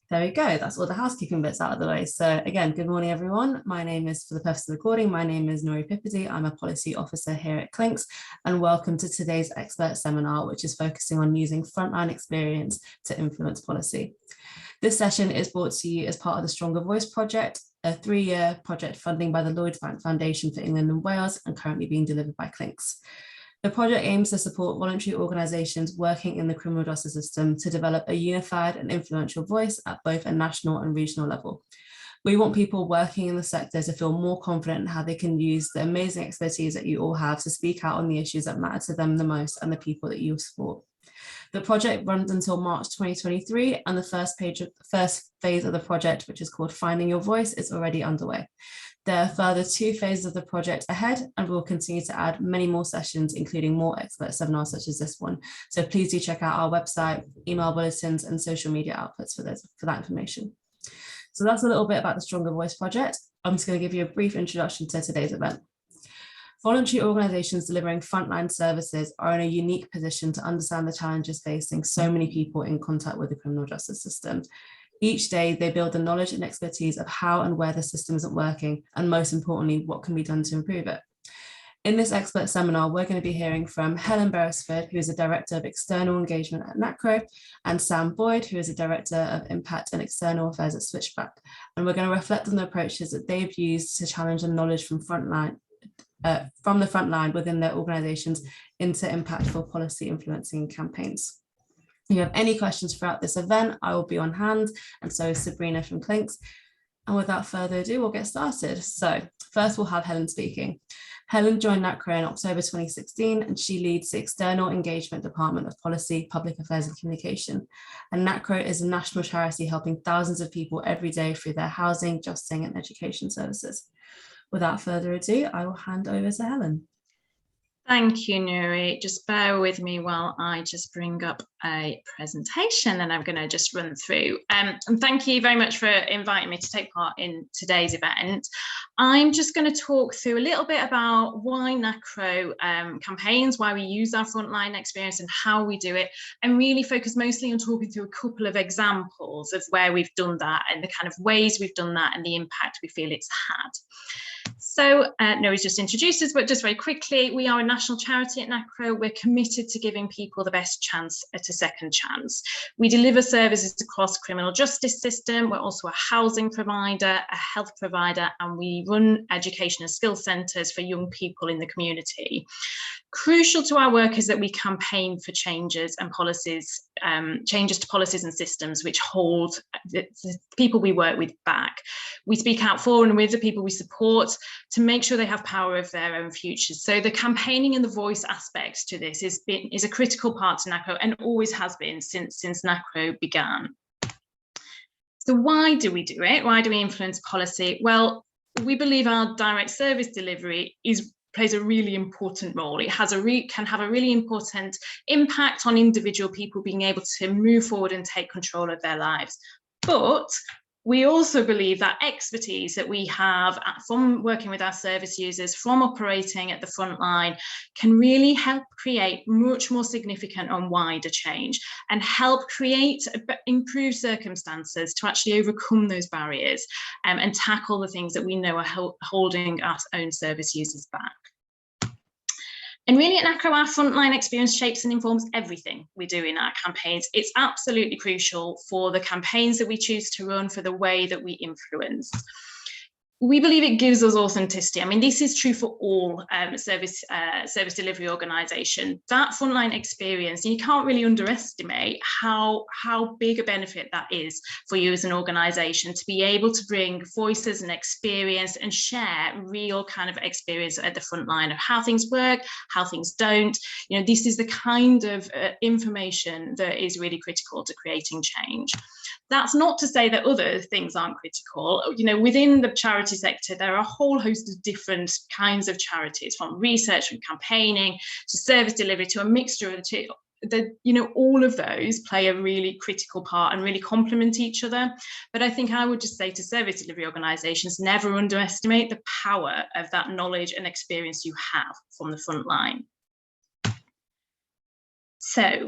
There we go. That's all the housekeeping bits out of the way. So again, good morning, everyone. My name is, for the purpose of the recording, my name is Nori Pipity. I'm a policy officer here at Clinks, and welcome to today's expert seminar, which is focusing on using frontline experience to influence policy. This session is brought to you as part of the Stronger Voice project, a 3-year project funding by the Lloyds Bank Foundation for England and Wales, and currently being delivered by Clinks. The project aims to support voluntary organisations working in the criminal justice system to develop a unified and influential voice at both a national and regional level. We want people working in the sector to feel more confident in how they can use the amazing expertise that you all have to speak out on the issues that matter to them the most and the people that you support. The project runs until March 2023, and the first phase of the project, which is called Finding Your Voice, is already underway. There are further 2 phases of the project ahead, and we'll continue to add many more sessions, including more expert seminars such as this one. So please do check out our website, email bulletins, and social media outputs for that information. So that's a little bit about the Stronger Voice project. I'm just going to give you a brief introduction to today's event. Voluntary organisations delivering frontline services are in a unique position to understand the challenges facing so many people in contact with the criminal justice system. Each day, they build the knowledge and expertise of how and where the system isn't working, and most importantly, what can be done to improve it. In this expert seminar, we're going to be hearing from Helen Berresford, who is the Director of External Engagement at Nacro, and Sam Boyd, who is the Director of Impact and External Affairs at Switchback. And we're going to reflect on the approaches that they've used to challenge the knowledge from the front line within their organisations into impactful policy influencing campaigns. If you have any questions throughout this event, I will be on hand, and so is Sabrina from Clinks. And without further ado, we'll get started. So first we'll have Helen speaking. Helen joined Nacro in October 2016, and she leads the External Engagement Department of Policy, Public Affairs and Communication. And Nacro is a national charity helping thousands of people every day through their housing, justing and education services. Without further ado, I will hand over to Helen. Thank you, Nuri. Just bear with me while I just bring up a presentation and I'm going to just run through. And thank you very much for inviting me to take part in today's event. I'm just going to talk through a little bit about why Nacro campaigns, why we use our frontline experience and how we do it, and really focus mostly on talking through a couple of examples of where we've done that and the kind of ways we've done that and the impact we feel it's had. So Nuri's just introduced us, but just very quickly, we are a national charity at Nacro. We're committed to giving people the best chance at a second chance. We deliver services across criminal justice system. We're also a housing provider, a health provider, and we run education and skills centres for young people in the community. Crucial to our work is that we campaign for changes and policies, changes to policies and systems which hold the people we work with back. We speak out for and with the people we support to make sure they have power of their own futures. So the campaigning and the voice aspects to this is a critical part to Nacro and always has been since Nacro began. So why do we do it? Why do we influence policy? Well, we believe our direct service delivery plays a really important role. It has can have a really important impact on individual people being able to move forward and take control of their lives. But we also believe that expertise that we have from working with our service users, from operating at the front line, can really help create much more significant and wider change and help create improved circumstances to actually overcome those barriers and tackle the things that we know are holding our own service users back. And really at Nacro, our frontline experience shapes and informs everything we do in our campaigns. It's absolutely crucial for the campaigns that we choose to run, for the way that we influence. We believe it gives us authenticity. I mean, this is true for all service delivery organisation. That frontline experience, you can't really underestimate how big a benefit that is for you as an organisation to be able to bring voices and experience and share real kind of experience at the front line of how things work, how things don't. You know, this is the kind of information that is really critical to creating change. That's not to say that other things aren't critical. You know, within the charity sector, there are a whole host of different kinds of charities, from research and campaigning to service delivery to a mixture of the two. You know, all of those play a really critical part and really complement each other. But I think I would just say to service delivery organisations, never underestimate the power of that knowledge and experience you have from the front line. So,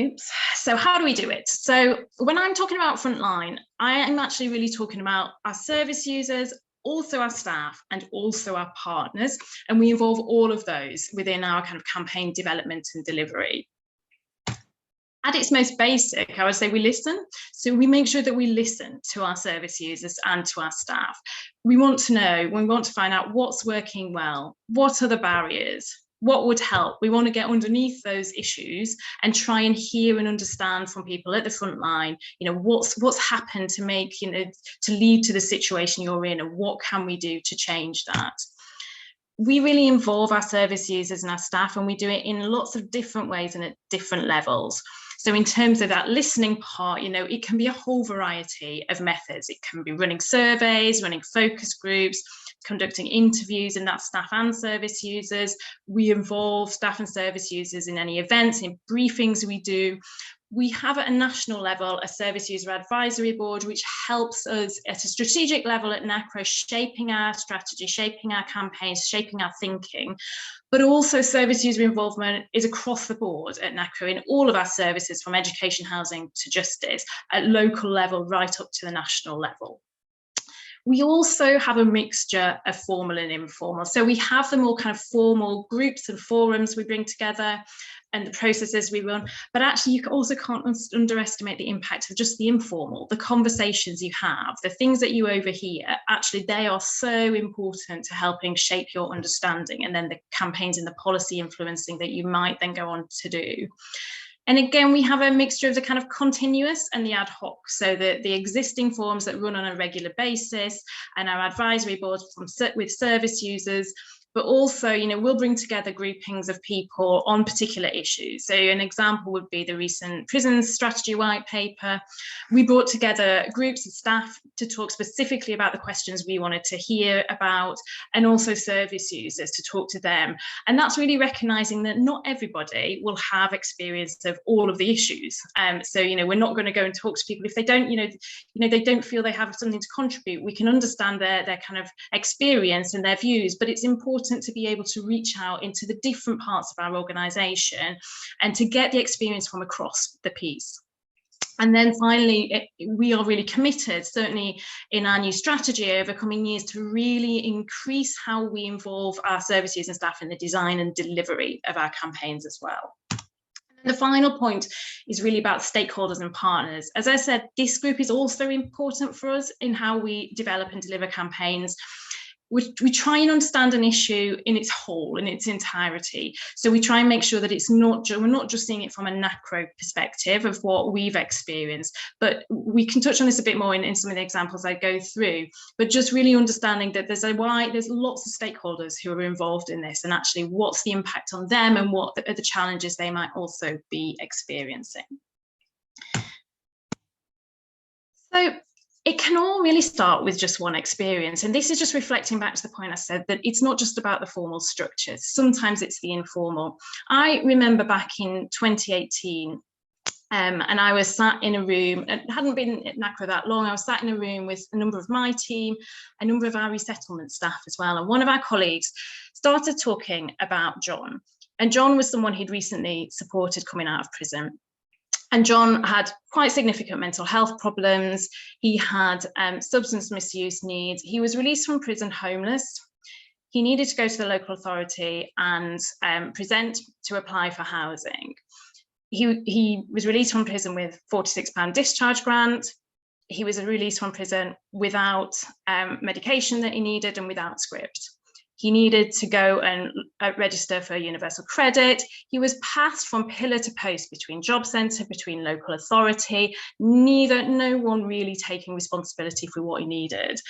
Oops. So how do we do it? So when I'm talking about frontline, I am actually really talking about our service users, also our staff, and also our partners. And we involve all of those within our kind of campaign development and delivery. At its most basic, I would say we listen. So we make sure that we listen to our service users and to our staff. We want to know, we want to find out what's working well, what are the barriers, what would help. We want to get underneath those issues and try and hear and understand from people at the front line, what's happened to make, to lead to the situation you're in, and what can we do to change that. We really involve our service users and our staff, and we do it in lots of different ways and at different levels. So in terms of that listening part, it can be a whole variety of methods. It can be running surveys, running focus groups, conducting interviews, and that's staff and service users. We involve staff and service users in any events, in briefings we do. We have at a national level a service user advisory board, which helps us at a strategic level at Nacro, shaping our strategy, shaping our campaigns, shaping our thinking. But also service user involvement is across the board at Nacro in all of our services, from education, housing to justice, at local level right up to the national level. We also have a mixture of formal and informal. So we have the more kind of formal groups and forums we bring together and the processes we run, but actually you also can't underestimate the impact of just the informal, the conversations you have, the things that you overhear. Actually, they are so important to helping shape your understanding, and then the campaigns and the policy influencing that you might then go on to do. And again, we have a mixture of the kind of continuous and the ad hoc. So the existing forums that run on a regular basis, and our advisory boards with service users, but also, we'll bring together groupings of people on particular issues. So an example would be the recent prison strategy white paper. We brought together groups of staff to talk specifically about the questions we wanted to hear about, and also service users to talk to them. And that's really recognizing that not everybody will have experience of all of the issues. So, we're not going to go and talk to people if they don't, they don't feel they have something to contribute. We can understand their kind of experience and their views, but it's important to be able to reach out into the different parts of our organisation and to get the experience from across the piece. And then finally, we are really committed, certainly in our new strategy over coming years, to really increase how we involve our service users and staff in the design and delivery of our campaigns as well. The final point is really about stakeholders and partners. As I said, this group is also important for us in how we develop and deliver campaigns. We try and understand an issue in its whole, in its entirety. So we try and make sure that we're not just seeing it from a Nacro perspective of what we've experienced, but we can touch on this a bit more in some of the examples I go through, but just really understanding that there's lots of stakeholders who are involved in this, and actually what's the impact on them and what are the challenges they might also be experiencing. So it can all really start with just one experience. And this is just reflecting back to the point I said, that it's not just about the formal structures. Sometimes it's the informal. I remember back in 2018, and I was sat in a room, and hadn't been at Nacro that long. I was sat in a room with a number of my team, a number of our resettlement staff as well. And one of our colleagues started talking about John. And John was someone he'd recently supported coming out of prison. And John had quite significant mental health problems. He had substance misuse needs. He was released from prison homeless. He needed to go to the local authority and present to apply for housing. He was released from prison with £46 discharge grant. He was released from prison without medication that he needed and without script. He needed to go and register for universal credit. He was passed from pillar to post between job centre, between local authority, no one really taking responsibility for what he needed.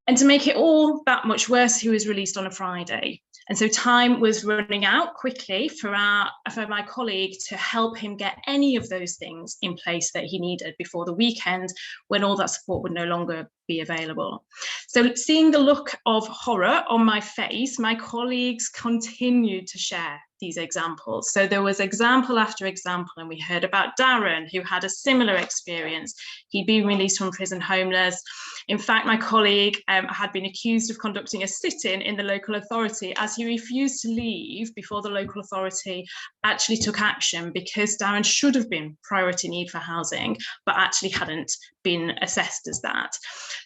And to make it all that much worse, he was released on a Friday. And so time was running out quickly for my colleague to help him get any of those things in place that he needed before the weekend, when all that support would no longer be available. So seeing the look of horror on my face, my colleagues continued to share these examples. So there was example after example, and we heard about Darren, who had a similar experience. He'd been released from prison homeless. In fact, my colleague had been accused of conducting a sit-in in the local authority as he refused to leave before the local authority actually took action, because Darren should have been priority need for housing, but actually hadn't been assessed as that.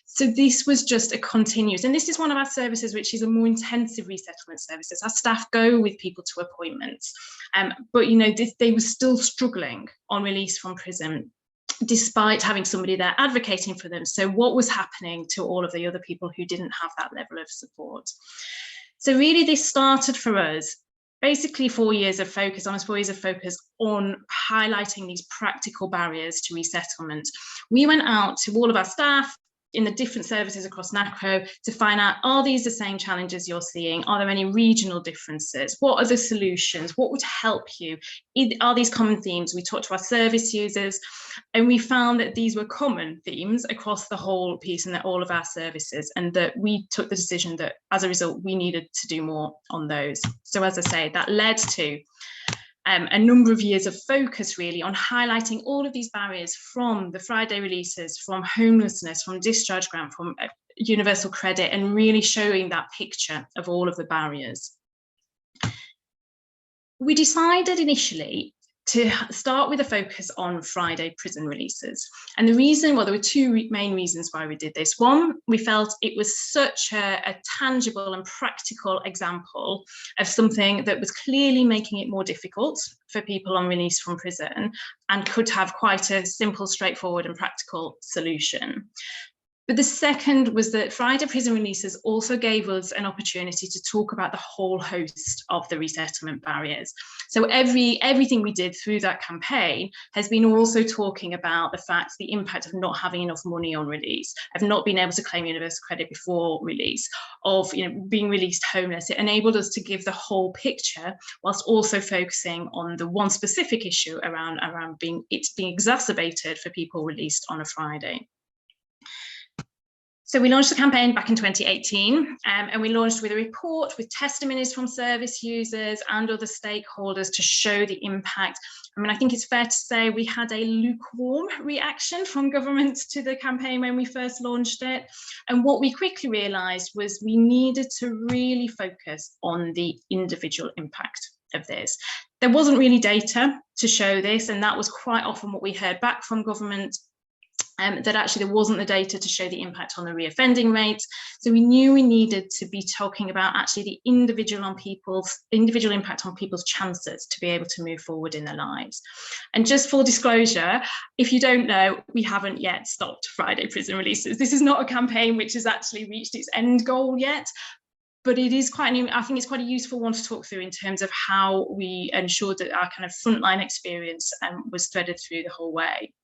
So this was just a continuous, and this is one of our services which is a more intensive resettlement services. Our staff go with people to appointments, but you know, they were still struggling on release from prison, despite having somebody there advocating for them. So what was happening to all of the other people who didn't have that level of support? So really this started for us basically 4 years of focus, almost 4 years of focus on highlighting these practical barriers to resettlement. We went out to all of our staff in the different services across Nacro to find out, are these the same challenges you're seeing? Are there any regional differences? What are the solutions? What would help you? Are these common themes? We talked to our service users, and we found that these were common themes across the whole piece and that all of our services, and that we took the decision that as a result, we needed to do more on those. So as I say, that led to a number of years of focus really on highlighting all of these barriers, from the Friday releases, from homelessness, from discharge grant, from universal credit, and really showing that picture of all of the barriers. We decided initially to start with a focus on Friday prison releases. And the reason, well, there were two main reasons why we did this. One, we felt it was such a tangible and practical example of something that was clearly making it more difficult for people on release from prison and could have quite a simple, straightforward and practical solution. But the second was that Friday prison releases also gave us an opportunity to talk about the whole host of the resettlement barriers. So everything we did through that campaign has been also talking about the fact, the impact of not having enough money on release, of not being able to claim universal credit before release, of being released homeless. It enabled us to give the whole picture whilst also focusing on the one specific issue around being exacerbated for people released on a Friday. So we launched the campaign back in 2018, and we launched with a report with testimonies from service users and other stakeholders to show the impact. I mean, I think it's fair to say we had a lukewarm reaction from government to the campaign when we first launched it. And what we quickly realised was we needed to really focus on the individual impact of this. There wasn't really data to show this, and that was quite often what we heard back from government, that actually there wasn't the data to show the impact on the reoffending rates. So we knew we needed to be talking about actually the individual impact on people's chances to be able to move forward in their lives. And just full disclosure, if you don't know, we haven't yet stopped Friday prison releases. This is not a campaign which has actually reached its end goal yet, but it is I think it's quite a useful one to talk through in terms of how we ensured that our kind of frontline experience was threaded through the whole way.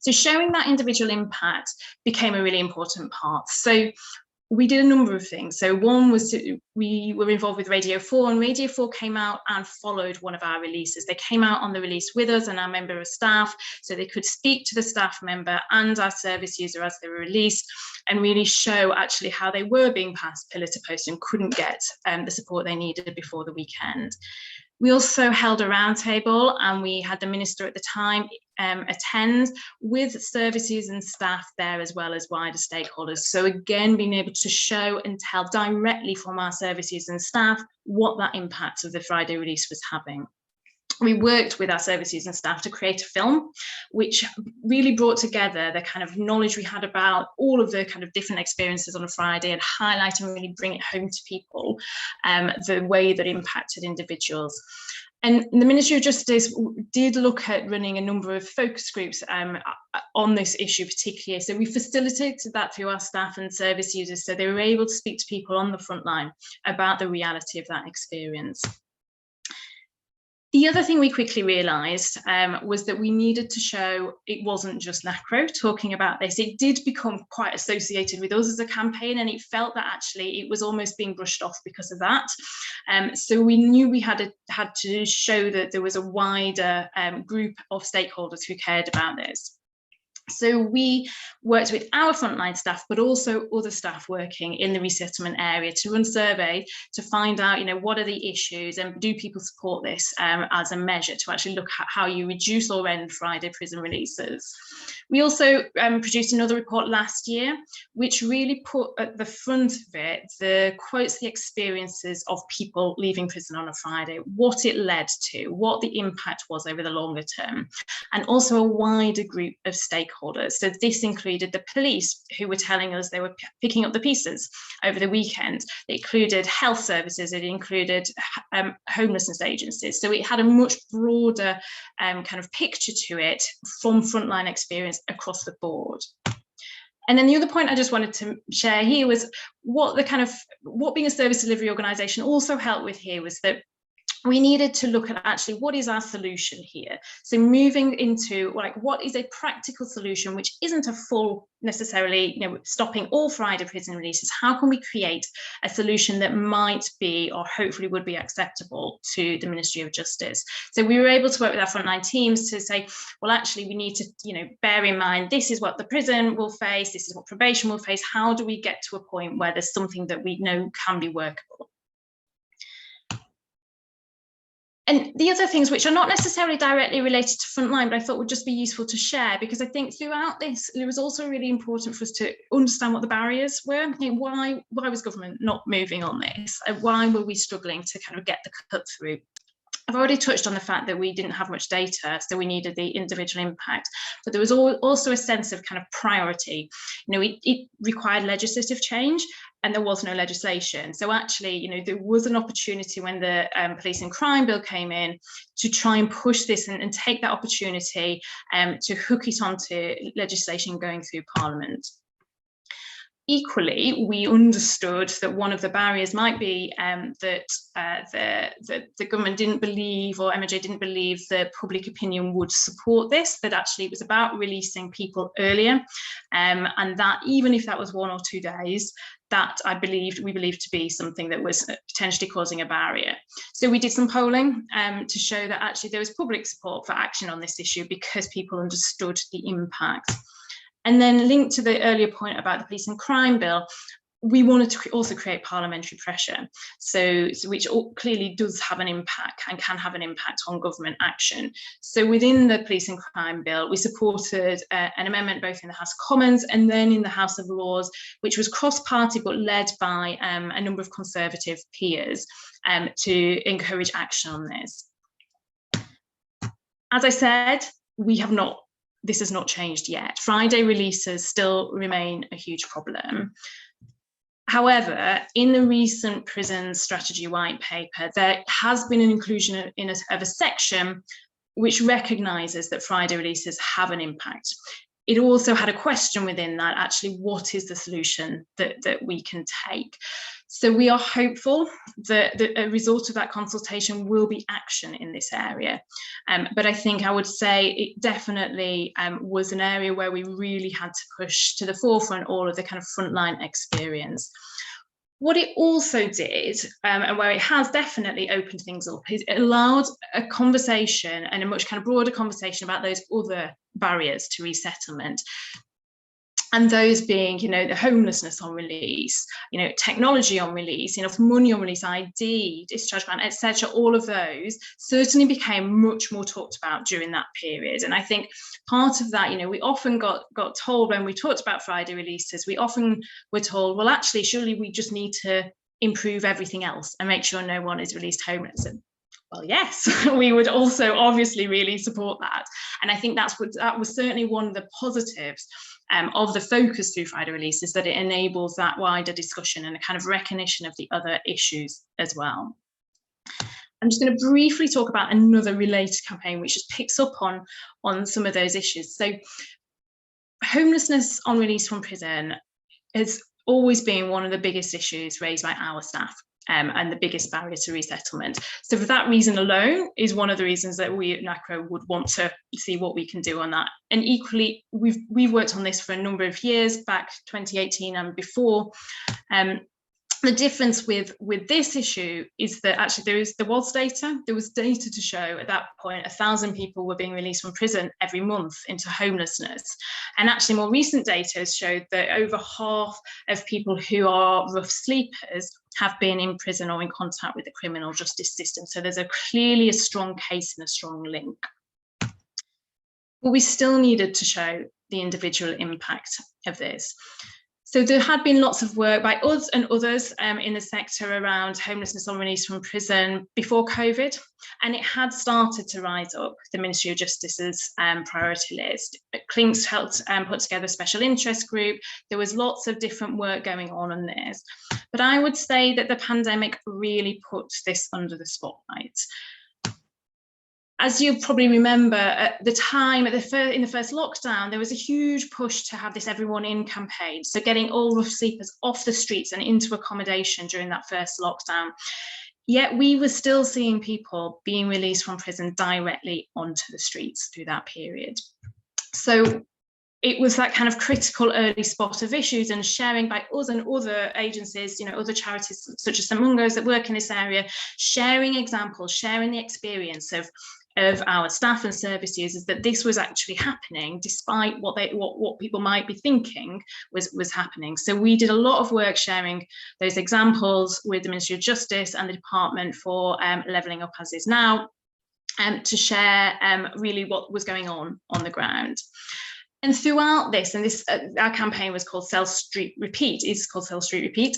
So showing that individual impact became a really important part. So we did a number of things. So one was we were involved with Radio 4, and Radio 4 came out and followed one of our releases. They came out on the release with us and our member of staff, so they could speak to the staff member and our service user as they were released and really show actually how they were being passed pillar to post and couldn't get the support they needed before the weekend. We also held a roundtable, and we had the minister at the time attend, with services and staff there as well as wider stakeholders. So again, being able to show and tell directly from our services and staff what that impact of the Friday release was having. We worked with our services and staff to create a film which really brought together the kind of knowledge we had about all of the kind of different experiences on a Friday and highlight and really bring it home to people, the way that impacted individuals. And the Ministry of Justice did look at running a number of focus groups on this issue particularly. So we facilitated that through our staff and service users, so they were able to speak to people on the front line about the reality of that experience. The other thing we quickly realised was that we needed to show it wasn't just Nacro talking about this. It did become quite associated with us as a campaign, and it felt that actually it was almost being brushed off because of that. So we knew we had to show that there was a wider group of stakeholders who cared about this. So we worked with our frontline staff, but also other staff working in the resettlement area to run surveys to find out, what are the issues and do people support this as a measure to actually look at how you reduce or end Friday prison releases. We also produced another report last year, which really put at the front of it the quotes, the experiences of people leaving prison on a Friday, what it led to, what the impact was over the longer term, and also a wider group of stakeholders. So this included the police, who were telling us they were picking up the pieces over the weekend. It included health services, it included homelessness agencies. So it had a much broader kind of picture to it from frontline experience across the board. And then the other point I just wanted to share here was what being a service delivery organisation also helped with here was that we needed to look at actually what is our solution here. So moving into what is a practical solution, which isn't a full necessarily, stopping all Friday prison releases. How can we create a solution that might be, or hopefully would be, acceptable to the Ministry of Justice? So we were able to work with our frontline teams to say, well, actually, we need to, bear in mind, this is what the prison will face, this is what probation will face. How do we get to a point where there's something that we know can be workable? And the other things which are not necessarily directly related to frontline, but I thought would just be useful to share, because I think throughout this, it was also really important for us to understand what the barriers were. Why was government not moving on this? Why were we struggling to kind of get the cut through? I've already touched on the fact that we didn't have much data, so we needed the individual impact, but there was also a sense of kind of priority. It required legislative change, and there was no legislation. So actually, there was an opportunity when the Police and Crime Bill came in to try and push this and take that opportunity to hook it onto legislation going through Parliament. Equally, we understood that one of the barriers might be that the government didn't believe, or MOJ didn't believe, that public opinion would support this, that actually it was about releasing people earlier, and that even if that was 1 or 2 days, that we believed to be something that was potentially causing a barrier. So we did some polling to show that actually there was public support for action on this issue because people understood the impact. And then linked to the earlier point about the Police and Crime Bill, we wanted to also create parliamentary pressure, so which clearly does have an impact and can have an impact on government action. So within the Police and Crime Bill, we supported an amendment both in the House of Commons and then in the House of Lords, which was cross-party but led by a number of Conservative peers to encourage action on this. As I said, this has not changed yet. Friday releases still remain a huge problem. However, in the recent prison strategy white paper, there has been an inclusion of a section which recognises that Friday releases have an impact. It also had a question within that, actually, what is the solution that we can take? So we are hopeful that a result of that consultation will be action in this area. But I think I would say it definitely was an area where we really had to push to the forefront all of the kind of frontline experience. What it also did, and where it has definitely opened things up, is it allowed a conversation and a much kind of broader conversation about those other barriers to resettlement. And those being, the homelessness on release, technology on release, enough money on release, ID, discharge grant, etc. All of those certainly became much more talked about during that period. And I think part of that, we often got told when we talked about Friday releases, we often were told, well, actually, surely we just need to improve everything else and make sure no one is released homeless. And well, yes, we would also obviously really support that. And I think that was certainly one of the positives of the focus through Friday Release, is that it enables that wider discussion and a kind of recognition of the other issues as well. I'm just going to briefly talk about another related campaign which just picks up on some of those issues. So homelessness on release from prison has always been one of the biggest issues raised by our staff. And the biggest barrier to resettlement. So for that reason alone is one of the reasons that we at Nacro would want to see what we can do on that. And equally, we've worked on this for a number of years, back 2018 and before. The difference with this issue is that actually there was data to show at that point 1,000 people were being released from prison every month into homelessness. And actually more recent data has showed that over half of people who are rough sleepers have been in prison or in contact with the criminal justice system. So there's clearly a strong case and a strong link. But we still needed to show the individual impact of this. So there had been lots of work by us and others in the sector around homelessness on release from prison before COVID, and it had started to rise up the Ministry of Justice's priority list. Clinks helped put together a special interest group. There was lots of different work going on this, but I would say that the pandemic really put this under the spotlight. As you probably remember, at the time, in the first lockdown, there was a huge push to have this Everyone In campaign. So getting all rough sleepers off the streets and into accommodation during that first lockdown. Yet we were still seeing people being released from prison directly onto the streets through that period. So it was that kind of critical early spot of issues, and sharing by us and other agencies, other charities such as St Mungo's that work in this area, sharing examples, sharing the experience of our staff and service users, that this was actually happening despite what people might be thinking was happening. So we did a lot of work sharing those examples with the Ministry of Justice and the Department for Levelling Up As Is Now, to share really what was going on the ground. And throughout this, our campaign was called Sell Street Repeat. It's called Sell Street Repeat.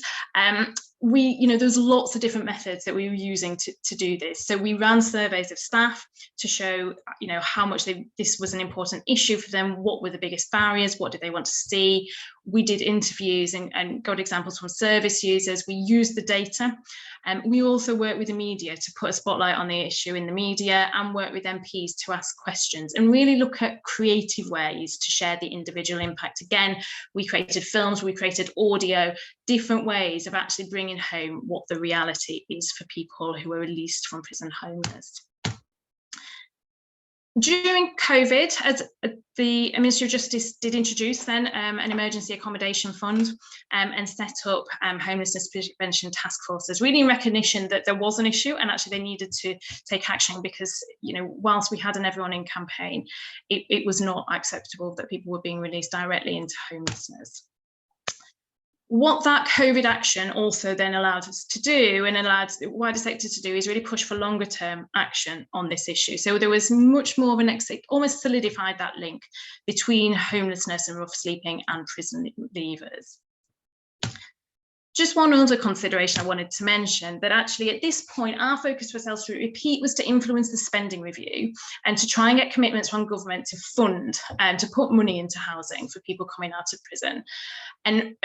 There's lots of different methods that we were using to do this. So we ran surveys of staff to show, how much this was an important issue for them. What were the biggest barriers? What did they want to see? We did interviews and got examples from service users. We used the data. We also worked with the media to put a spotlight on the issue in the media, and work with MPs to ask questions and really look at creative ways to share the individual impact. Again, we created films, we created audio, different ways of actually bringing home what the reality is for people who are released from prison homeless. During COVID, as the Ministry of Justice did introduce then an emergency accommodation fund and set up homelessness prevention task forces, really in recognition that there was an issue and actually they needed to take action, because whilst we had an Everyone In campaign, it was not acceptable that people were being released directly into homelessness. What that COVID action also then allowed us to do, and allowed the wider sector to do, is really push for longer term action on this issue. So there was much more of almost solidified that link between homelessness and rough sleeping and prison leavers. Just one other consideration I wanted to mention, that actually at this point, our focus for Sell Street Repeat was to influence the spending review and to try and get commitments from government to fund and to put money into housing for people coming out of prison. And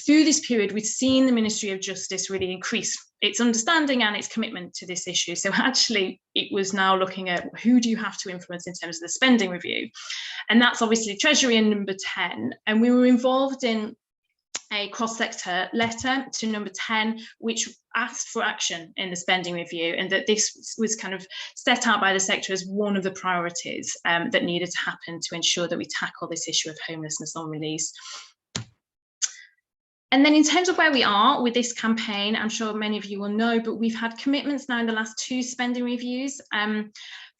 through this period, we've seen the Ministry of Justice really increase its understanding and its commitment to this issue. So actually, it was now looking at who do you have to influence in terms of the spending review? And that's obviously Treasury and Number 10. And we were involved in a cross-sector letter to Number 10, which asked for action in the spending review, and that this was kind of set out by the sector as one of the priorities that needed to happen to ensure that we tackle this issue of homelessness on release. And then in terms of where we are with this campaign, I'm sure many of you will know, but we've had commitments now in the last 2 spending reviews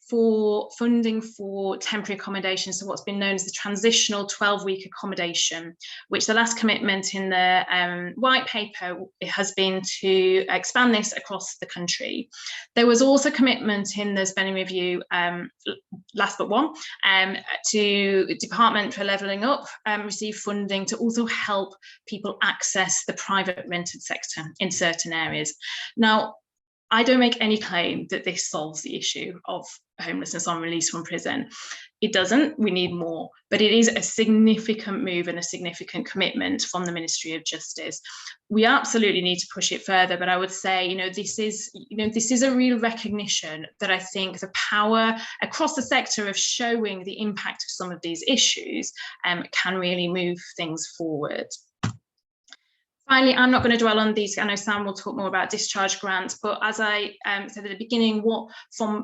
for funding for temporary accommodation, so what's been known as the transitional 12-week accommodation, which the last commitment in the white paper has been to expand this across the country. There was also commitment in the spending review, last but one, to Department for Levelling Up receive funding to also help people access the private rented sector in certain areas. Now, I don't make any claim that this solves the issue of homelessness on release from prison. It doesn't. We need more, but it is a significant move and a significant commitment from the Ministry of Justice. We absolutely need to push it further, but I would say, this is a real recognition that I think the power across the sector of showing the impact of some of these issues can really move things forward. Finally, I'm not going to dwell on these. I know Sam will talk more about discharge grants, but as I said at the beginning,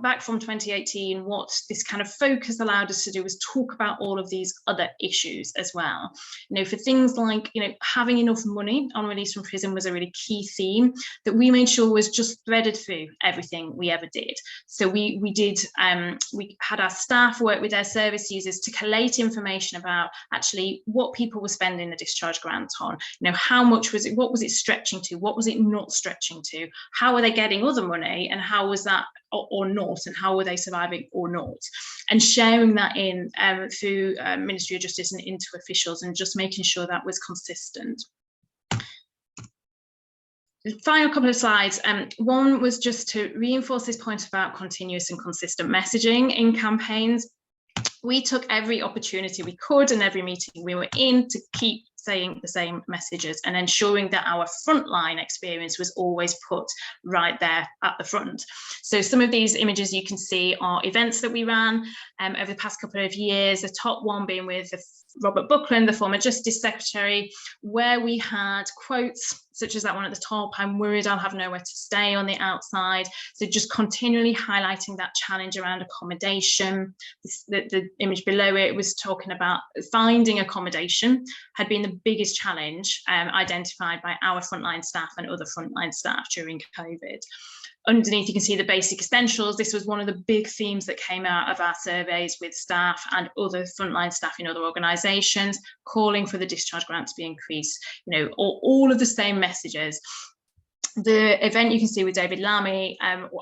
back from 2018, what this kind of focus allowed us to do was talk about all of these other issues as well. For things like, having enough money on release from prison was a really key theme that we made sure was just threaded through everything we ever did. So we had our staff work with their service users to collate information about actually what people were spending the discharge grant on, how much was it, what was it stretching to, what was it not stretching to, how are they getting other money, and how was that or not, and how were they surviving or not, and sharing that in through Ministry of Justice and into officials, and just making sure that was consistent. The final couple of slides, one was just to reinforce this point about continuous and consistent messaging in campaigns. We took every opportunity we could and every meeting we were in to keep saying the same messages and ensuring that our frontline experience was always put right there at the front. So some of these images you can see are events that we ran over the past couple of years, the top one being with Robert Buckland, the former Justice Secretary, where we had quotes such as that one at the top, "I'm worried I'll have nowhere to stay on the outside." So just continually highlighting that challenge around accommodation. The image below it was talking about finding accommodation had been the biggest challenge identified by our frontline staff and other frontline staff during COVID. Underneath, you can see the basic essentials. This was one of the big themes that came out of our surveys with staff and other frontline staff in other organisations, calling for the discharge grant to be increased, all of the same messages. The event you can see with David Lamy,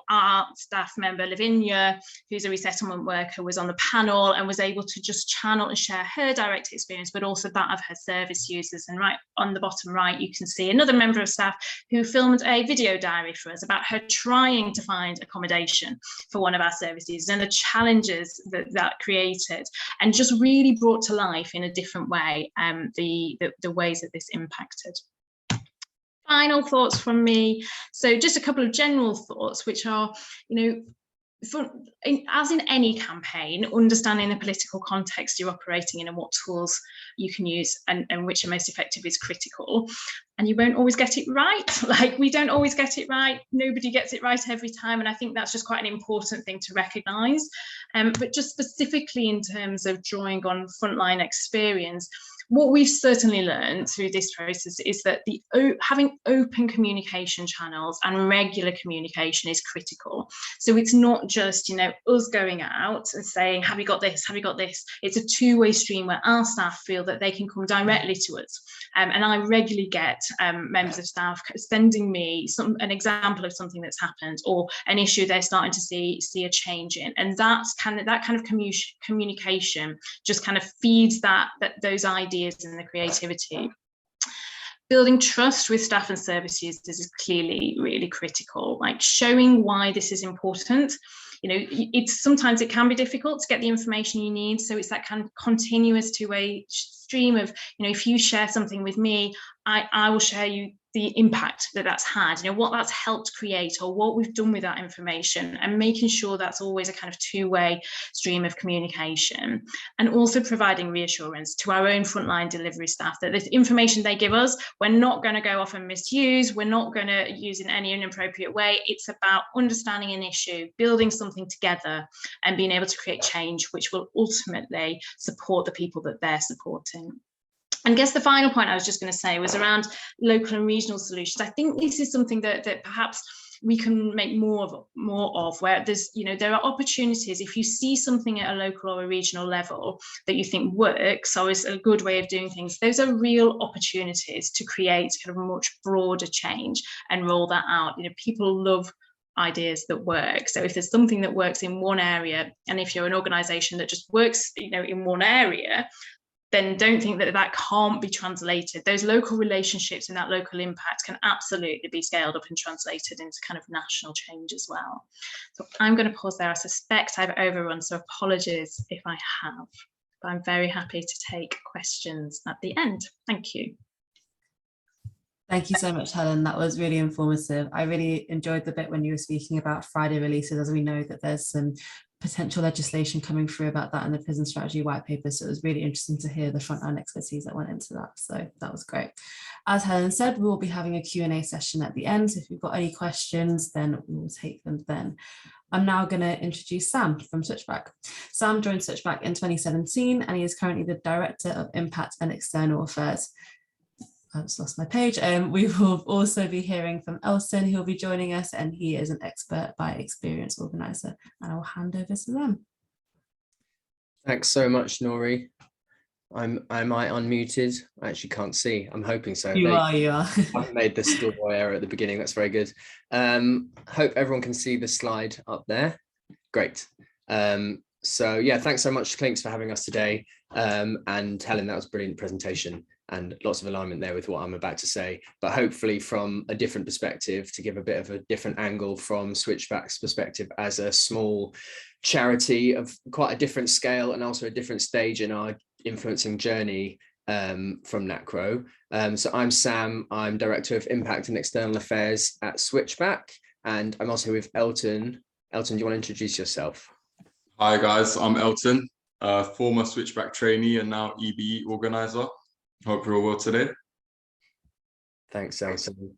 our staff member Lavinia, who's a resettlement worker, was on the panel and was able to just channel and share her direct experience, but also that of her service users. And right on the bottom right, you can see another member of staff who filmed a video diary for us about her trying to find accommodation for one of our service users and the challenges that created, and just really brought to life in a different way the ways that this impacted. Final thoughts from me. So just a couple of general thoughts, which are, as in any campaign, understanding the political context you're operating in and what tools you can use and which are most effective is critical. And you won't always get it right. Like, we don't always get it right. Nobody gets it right every time. And I think that's just quite an important thing to recognise. But just specifically in terms of drawing on frontline experience, what we've certainly learned through this process is that having open communication channels and regular communication is critical. So it's not just, us going out and saying, have you got this? Have you got this? It's a two-way stream where our staff feel that they can come directly to us. And I regularly get members of staff sending me an example of something that's happened or an issue they're starting to see a change in. And that kind of communication just kind of feeds those ideas and the creativity. Building trust with staff and service users is clearly really critical, like showing why this is important. Sometimes it can be difficult to get the information you need, so it's that kind of continuous two-way stream of, if you share something with me, I will share you the impact that's had, what that's helped create or what we've done with that information, and making sure that's always a kind of two-way stream of communication. And also providing reassurance to our own frontline delivery staff that the information they give us, we're not going to go off and misuse, we're not going to use in any inappropriate way. It's about understanding an issue, building something together, and being able to create change which will ultimately support the people that they're supporting. I guess the final point I was just going to say was around local and regional solutions. I think this is something that perhaps we can make more of, where there are opportunities. If you see something at a local or a regional level that you think works or is a good way of doing things, those are real opportunities to create kind of a much broader change and roll that out. People love ideas that work. So if there's something that works in one area, and if you're an organisation that just works, in one area, then don't think that can't be translated. Those local relationships and that local impact can absolutely be scaled up and translated into kind of national change as well. So I'm going to pause there. I suspect I've overrun, so apologies if I have, but I'm very happy to take questions at the end. Thank you. Thank you so much, Helen. That was really informative. I really enjoyed the bit when you were speaking about Friday releases, as we know that there's some potential legislation coming through about that in the prison strategy white paper. So it was really interesting to hear the frontline expertise that went into that. So that was great. As Helen said, we will be having a Q&A session at the end. So if you've got any questions, then we will take them then. I'm now going to introduce Sam from Switchback. Sam joined Switchback in 2017, and he is currently the Director of Impact and External Affairs. I've just lost my page. We will also be hearing from Elton, who will be joining us, and he is an expert by experience organizer. And I will hand over to them. Thanks so much, Nori. Am I unmuted? I actually can't see. I'm hoping so. You are. I've made the story error at the beginning. That's very good. Hope everyone can see the slide up there. Great. So yeah, thanks so much, Clinks, for having us today. And Helen, that was a brilliant presentation and lots of alignment there with what I'm about to say, but hopefully from a different perspective, to give a bit of a different angle from Switchback's perspective as a small charity of quite a different scale and also a different stage in our influencing journey from Nacro. So I'm Sam, I'm Director of Impact and External Affairs at Switchback, and I'm also with Elton. Elton, do you want to introduce yourself? Hi guys, I'm Elton, former Switchback trainee and now EBE organizer. Hope you're all well today. Thanks, Elton.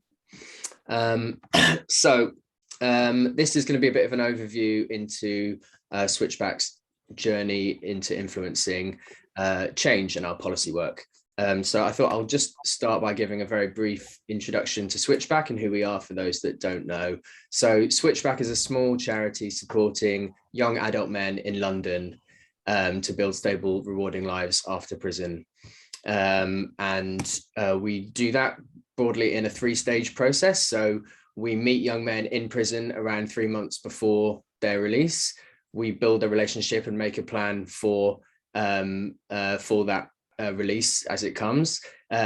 This is going to be a bit of an overview into Switchback's journey into influencing change in our policy work. So I thought I'll just start by giving a very brief introduction to Switchback and who we are for those that don't know. So Switchback is a small charity supporting young adult men in London to build stable, rewarding lives after prison. We do that broadly in a three-stage process. So we meet young men in prison around 3 months before their release. We build a relationship and make a plan for that release as it comes.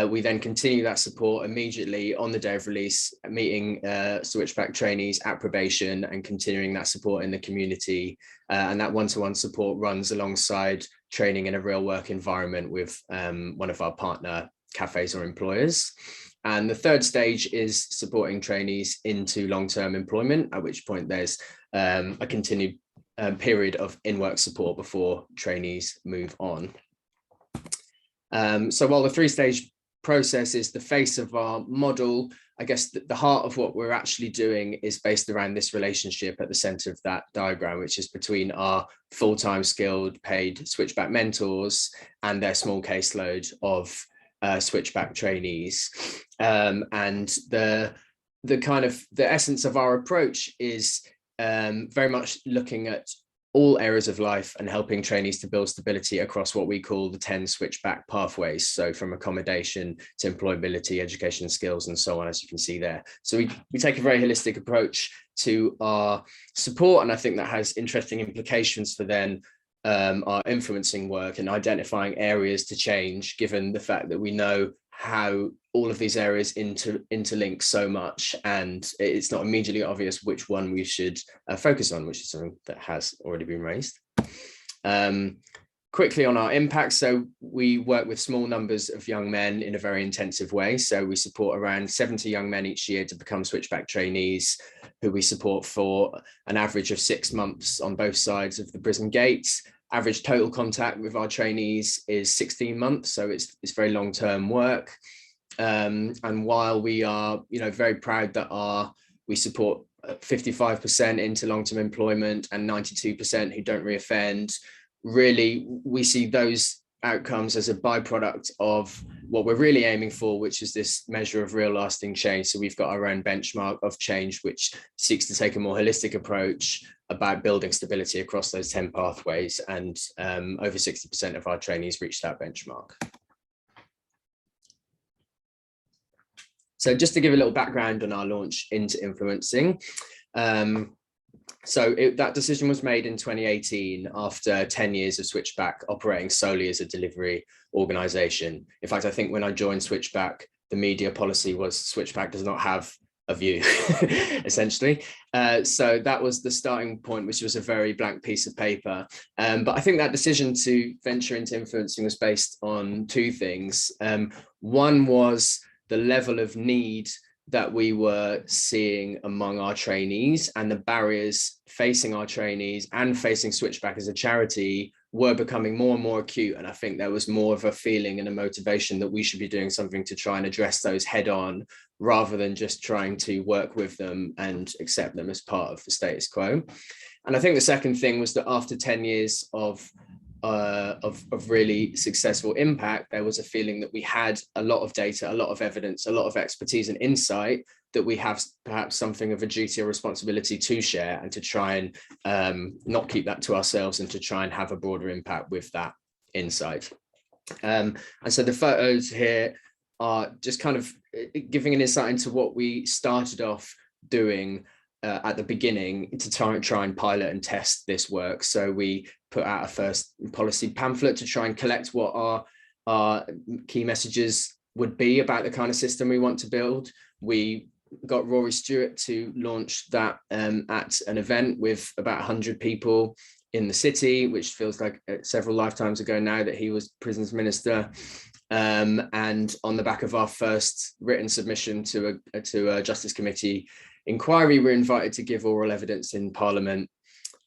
We then continue that support immediately on the day of release, meeting Switchback trainees at probation and continuing that support in the community. And that one-to-one support runs alongside training in a real work environment with one of our partner cafes or employers. And the third stage is supporting trainees into long-term employment, at which point there's a continued period of in-work support before trainees move on. So while the three-stage process is the face of our model, I guess the heart of what we're actually doing is based around this relationship at the center of that diagram, which is between our full-time skilled paid Switchback mentors and their small caseload of Switchback trainees. And the essence of our approach is very much looking at all areas of life and helping trainees to build stability across what we call the 10 Switchback pathways. So from accommodation to employability, education skills, and so on, as you can see there. So we take a very holistic approach to our support, and I think that has interesting implications for then our influencing work and identifying areas to change, given the fact that we know how all of these areas interlink so much, and it's not immediately obvious which one we should focus on, which is something that has already been raised. Quickly on our impact, so we work with small numbers of young men in a very intensive way. So we support around 70 young men each year to become Switchback trainees, who we support for an average of 6 months on both sides of the prison gates. Average total contact with our trainees is 16 months, so it's very long-term work. And while we are, very proud that we support 55% into long-term employment and 92% who don't reoffend, really we see those outcomes as a byproduct of what we're really aiming for, which is this measure of real lasting change. So we've got our own benchmark of change, which seeks to take a more holistic approach about building stability across those 10 pathways, and over 60% of our trainees reach that benchmark. So just to give a little background on our launch into influencing. That decision was made in 2018 after 10 years of Switchback operating solely as a delivery organization. In fact, I think when I joined Switchback, the media policy was Switchback does not have a view, essentially. So that was the starting point, which was a very blank piece of paper. But I think that decision to venture into influencing was based on two things. One was the level of need that we were seeing among our trainees and the barriers facing our trainees and facing Switchback as a charity were becoming more and more acute. And I think there was more of a feeling and a motivation that we should be doing something to try and address those head on, rather than just trying to work with them and accept them as part of the status quo. And I think the second thing was that after 10 years of really successful impact, there was a feeling that we had a lot of data, a lot of evidence, a lot of expertise and insight that we have perhaps something of a duty or responsibility to share, and to try and not keep that to ourselves, and to try and have a broader impact with that insight. And so the photos here are just kind of giving an insight into what we started off doing at the beginning to try and pilot and test this work. So we put out a first policy pamphlet to try and collect what our key messages would be about the kind of system we want to build. We got Rory Stewart to launch that at an event with about 100 people in the city, which feels like several lifetimes ago now that he was prisons minister. And on the back of our first written submission to a Justice Committee inquiry, we're invited to give oral evidence in Parliament.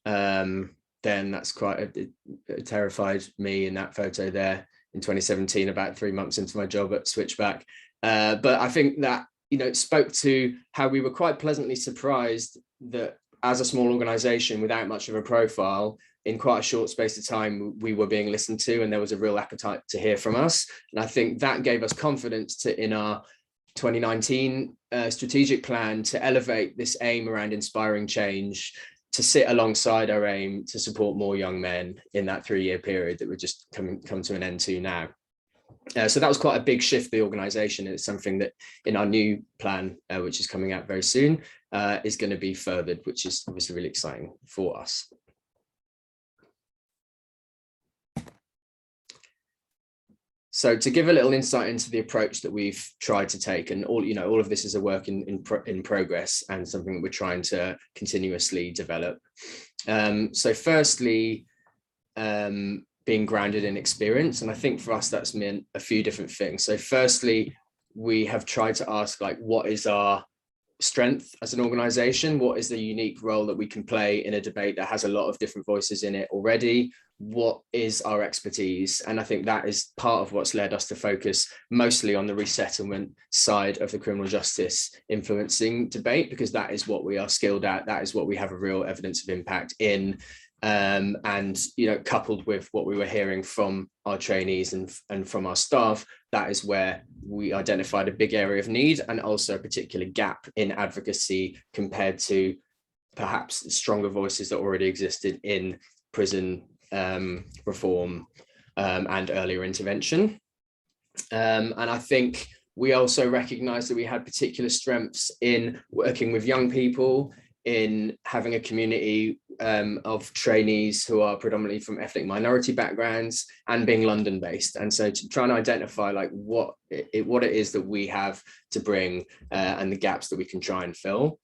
Then that's quite it terrified me in that photo there in 2017, about 3 months into my job at Switchback. But I think that, you know, it spoke to how we were quite pleasantly surprised that as a small organization without much of a profile, in quite a short space of time, we were being listened to, and there was a real appetite to hear from us. And I think that gave us confidence to, in our 2019 strategic plan, to elevate this aim around inspiring change, to sit alongside our aim to support more young men in that 3-year period that we're just come to an end to now. So that was quite a big shift for the organisation. It's something that in our new plan, which is coming out very soon, is going to be furthered, which is obviously really exciting for us. So to give a little insight into the approach that we've tried to take, and all of this is a work in progress and something that we're trying to continuously develop. So firstly, being grounded in experience, and I think for us that's meant a few different things. So firstly, we have tried to ask, like, what is our strength as an organization? What is the unique role that we can play in a debate that has a lot of different voices in it already? What is our expertise? And I think that is part of what's led us to focus mostly on the resettlement side of the criminal justice influencing debate, because that is what we are skilled at. That is what we have a real evidence of impact in. And, you know, coupled with what we were hearing from our trainees and from our staff, that is where we identified a big area of need, and also a particular gap in advocacy compared to perhaps stronger voices that already existed in prison reform and earlier intervention. And I think we also recognized that we had particular strengths in working with young people, in having a community of trainees who are predominantly from ethnic minority backgrounds, and being London based. And so to try and identify like what it is that we have to bring and the gaps that we can try and fill.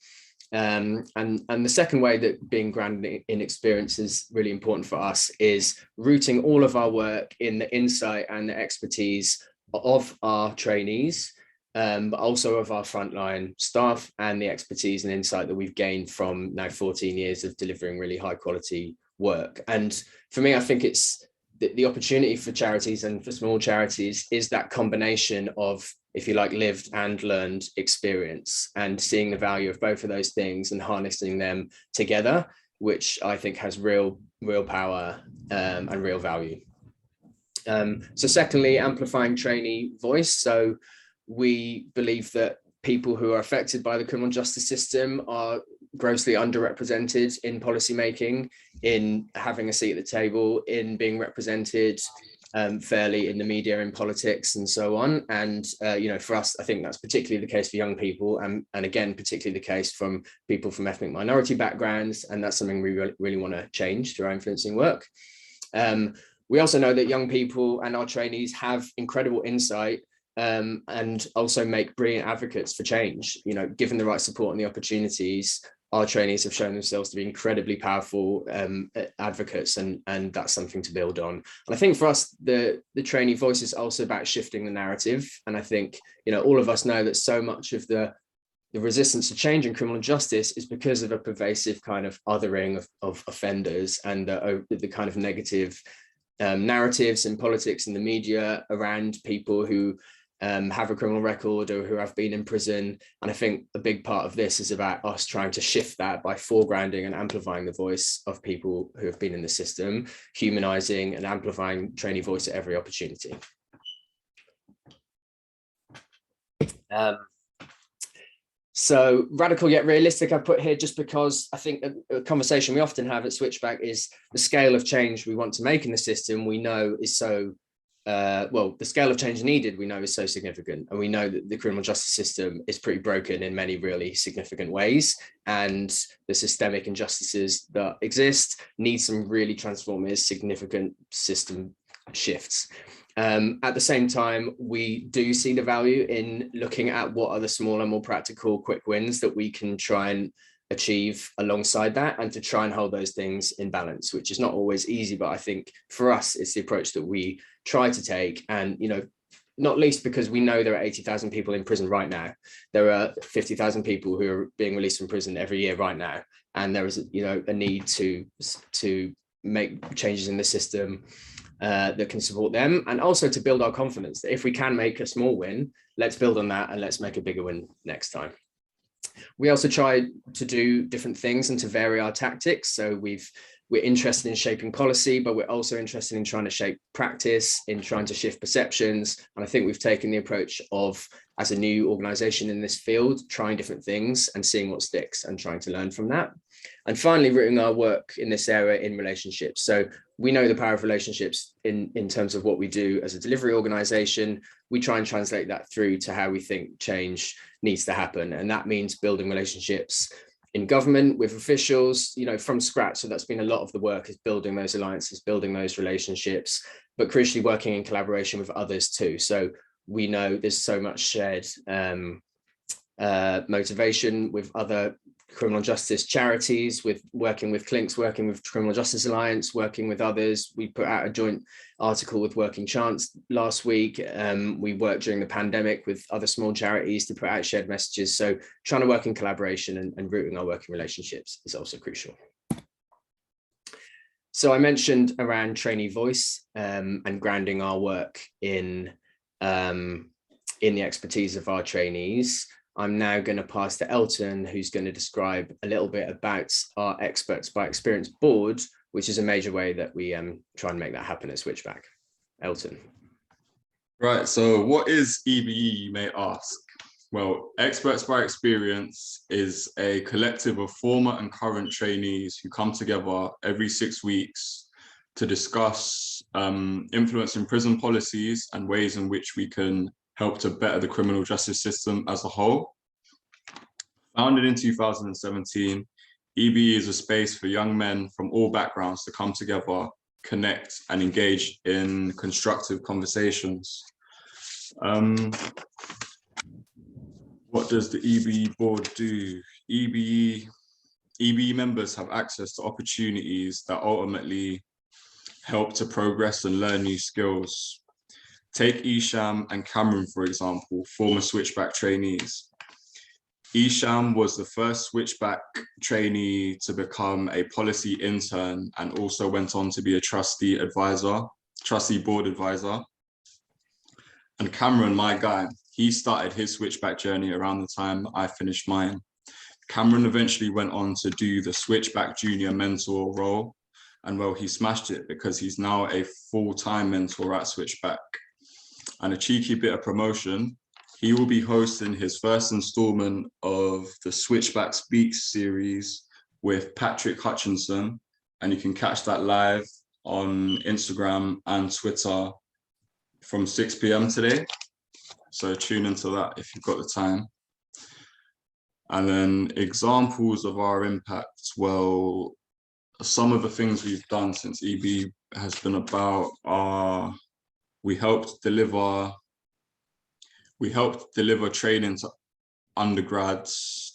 And the second way that being grounded in experience is really important for us is rooting all of our work in the insight and the expertise of our trainees, but also of our frontline staff, and the expertise and insight that we've gained from now 14 years of delivering really high quality work. And for me, I think it's the opportunity for charities and for small charities is that combination of, if you like, lived and learned experience, and seeing the value of both of those things and harnessing them together, which I think has real power and real value. So secondly, amplifying trainee voice. So we believe that people who are affected by the criminal justice system are grossly underrepresented in policymaking, in having a seat at the table, in being represented fairly in the media, in politics, and so on. And you know, for us, I think that's particularly the case for young people, and again, particularly the case from people from ethnic minority backgrounds. And that's something we really want to change through our influencing work. We also know that young people and our trainees have incredible insight, and also make brilliant advocates for change. You know, given the right support and the opportunities, our trainees have shown themselves to be incredibly powerful advocates, and that's something to build on. And I think for us, the trainee voice is also about shifting the narrative. And I think, you know, all of us know that so much of the the resistance to change in criminal justice is because of a pervasive kind of othering of offenders and the kind of negative narratives in politics and the media around people who have a criminal record or who have been in prison. And I think a big part of this is about us trying to shift that by foregrounding and amplifying the voice of people who have been in the system, humanizing and amplifying trainee voice at every opportunity. So radical yet realistic, I put here just because I think a conversation we often have at Switchback is the scale of change we want to make in the system we know is so, well, the scale of change needed we know is so significant. And we know that the criminal justice system is pretty broken in many really significant ways. And the systemic injustices that exist need some really transformative, significant system shifts. At the same time, we do see the value in looking at what are the smaller, more practical, quick wins that we can try and achieve alongside that, and to try and hold those things in balance, which is not always easy. But I think for us, it's the approach that we try to take. And, you know, not least because we know there are 80,000 people in prison right now. There are 50,000 people who are being released from prison every year right now. And there is, you know, a need to make changes in the system that can support them, and also to build our confidence that if we can make a small win, let's build on that and let's make a bigger win next time. We also try to do different things and to vary our tactics. So we're interested in shaping policy, but we're also interested in trying to shape practice, in trying to shift perceptions. And I think we've taken the approach of, as a new organization in this field, trying different things and seeing what sticks and trying to learn from that. And finally, rooting our work in this area in relationships. So we know the power of relationships in terms of what we do as a delivery organization. We try and translate that through to how we think change needs to happen. And that means building relationships in government with officials, you know, from scratch. So that's been a lot of the work, is building those alliances, building those relationships, but crucially working in collaboration with others too. So we know there's so much shared motivation with other criminal justice charities, with working with Clinks, working with Criminal Justice Alliance, working with others. We put out a joint article with Working Chance last week. We worked during the pandemic with other small charities to put out shared messages. So trying to work in collaboration and rooting our working relationships is also crucial. So I mentioned around trainee voice and grounding our work in the expertise of our trainees. I'm now going to pass to Elton, who's going to describe a little bit about our Experts by Experience board, which is a major way that we try and make that happen at Switchback. Elton. Right, so what is EBE, you may ask? Well, Experts by Experience is a collective of former and current trainees who come together every 6 weeks to discuss influence in prison policies and ways in which we can help to better the criminal justice system as a whole. Founded in 2017, EBE is a space for young men from all backgrounds to come together, connect, and engage in constructive conversations. What does the EBE board do? EBE members have access to opportunities that ultimately help to progress and learn new skills. Take Isham and Cameron, for example, former Switchback trainees. Isham was the first Switchback trainee to become a policy intern and also went on to be a trustee board advisor. And Cameron, my guy, he started his Switchback journey around the time I finished mine. Cameron eventually went on to do the Switchback junior mentor role. And well, he smashed it because he's now a full-time mentor at Switchback. And a cheeky bit of promotion, he will be hosting his first installment of the Switchback Speaks series with Patrick Hutchinson. And you can catch that live on Instagram and Twitter from 6 p.m. today. So tune into that if you've got the time. And then examples of our impact. Well, some of the things we've done since EB has been about are we helped deliver training to undergrads.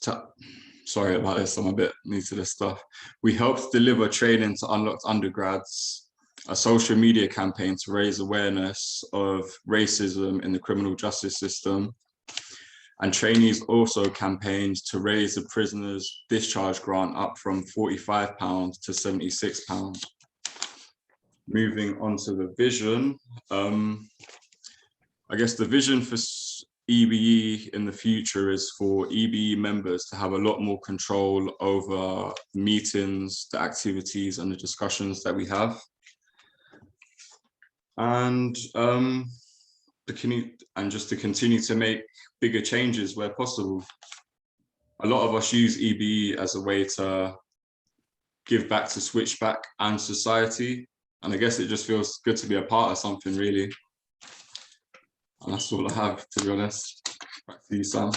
Sorry about this, I'm a bit new to this stuff. We helped deliver training to unlocked undergrads, a social media campaign to raise awareness of racism in the criminal justice system. And trainees also campaigned to raise the prisoners' discharge grant up from £45 to £76. Moving on to the vision, I guess the vision for EBE in the future is for EBE members to have a lot more control over meetings, the activities and the discussions that we have. And just to continue to make bigger changes where possible. A lot of us use EBE as a way to give back to Switchback and society. And I guess it just feels good to be a part of something, really. And that's all I have, to be honest. Back to you, Sam.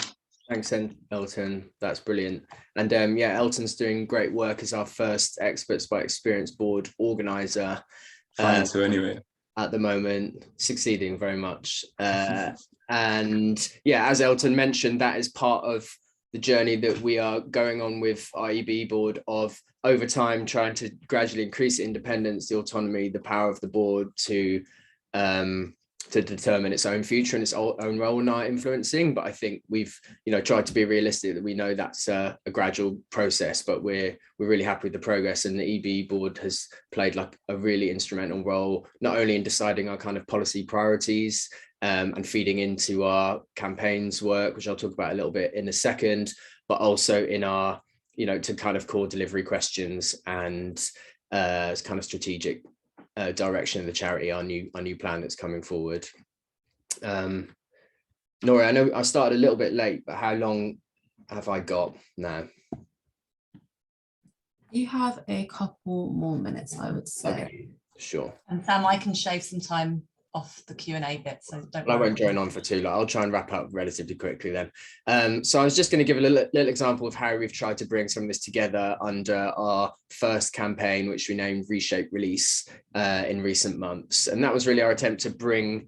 Thanks, Elton. That's brilliant. And yeah, Elton's doing great work as our first Experts by Experience board organizer. Trying to anyway. At the moment, succeeding very much. And yeah, as Elton mentioned, that is part of the journey that we are going on with our EBE board of over time trying to gradually increase independence, the autonomy, the power of the board to determine its own future and its own role in our influencing. But I think we've tried to be realistic that we know that's a gradual process, but we're really happy with the progress, and the EBE board has played like a really instrumental role, not only in deciding our kind of policy priorities and feeding into our campaigns work, which I'll talk about a little bit in a second, but also in our to kind of core delivery questions and kind of strategic direction of the charity, our new plan that's coming forward. Nora, I know I started a little bit late, but how long have I got now? You have a couple more minutes, I would say. Okay, sure. And Sam, I can shave some time off the Q&A bit, so don't worry. I won't drone on for too long. I'll try and wrap up relatively quickly then. So I was just going to give a little example of how we've tried to bring some of this together under our first campaign, which we named Reshape Release in recent months. And that was really our attempt to bring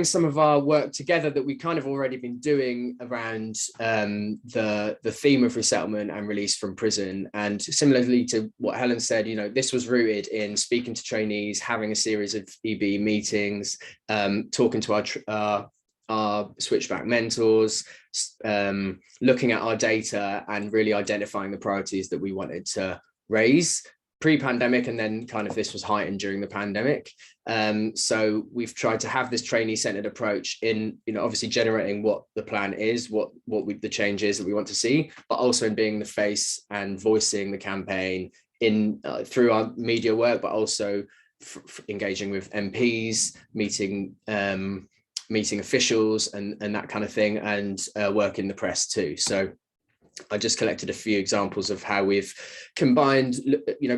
some of our work together that we kind of already been doing around the theme of resettlement and release from prison. And similarly to what Helen said, this was rooted in speaking to trainees, having a series of EB meetings, talking to our Switchback mentors, looking at our data and really identifying the priorities that we wanted to raise pre-pandemic, and then kind of this was heightened during the pandemic. So we've tried to have this trainee-centered approach in, obviously generating what the plan is, the change is that we want to see, but also in being the face and voicing the campaign in through our media work, but also engaging with MPs, meeting officials and that kind of thing, and work in the press too. So I just collected a few examples of how we've combined,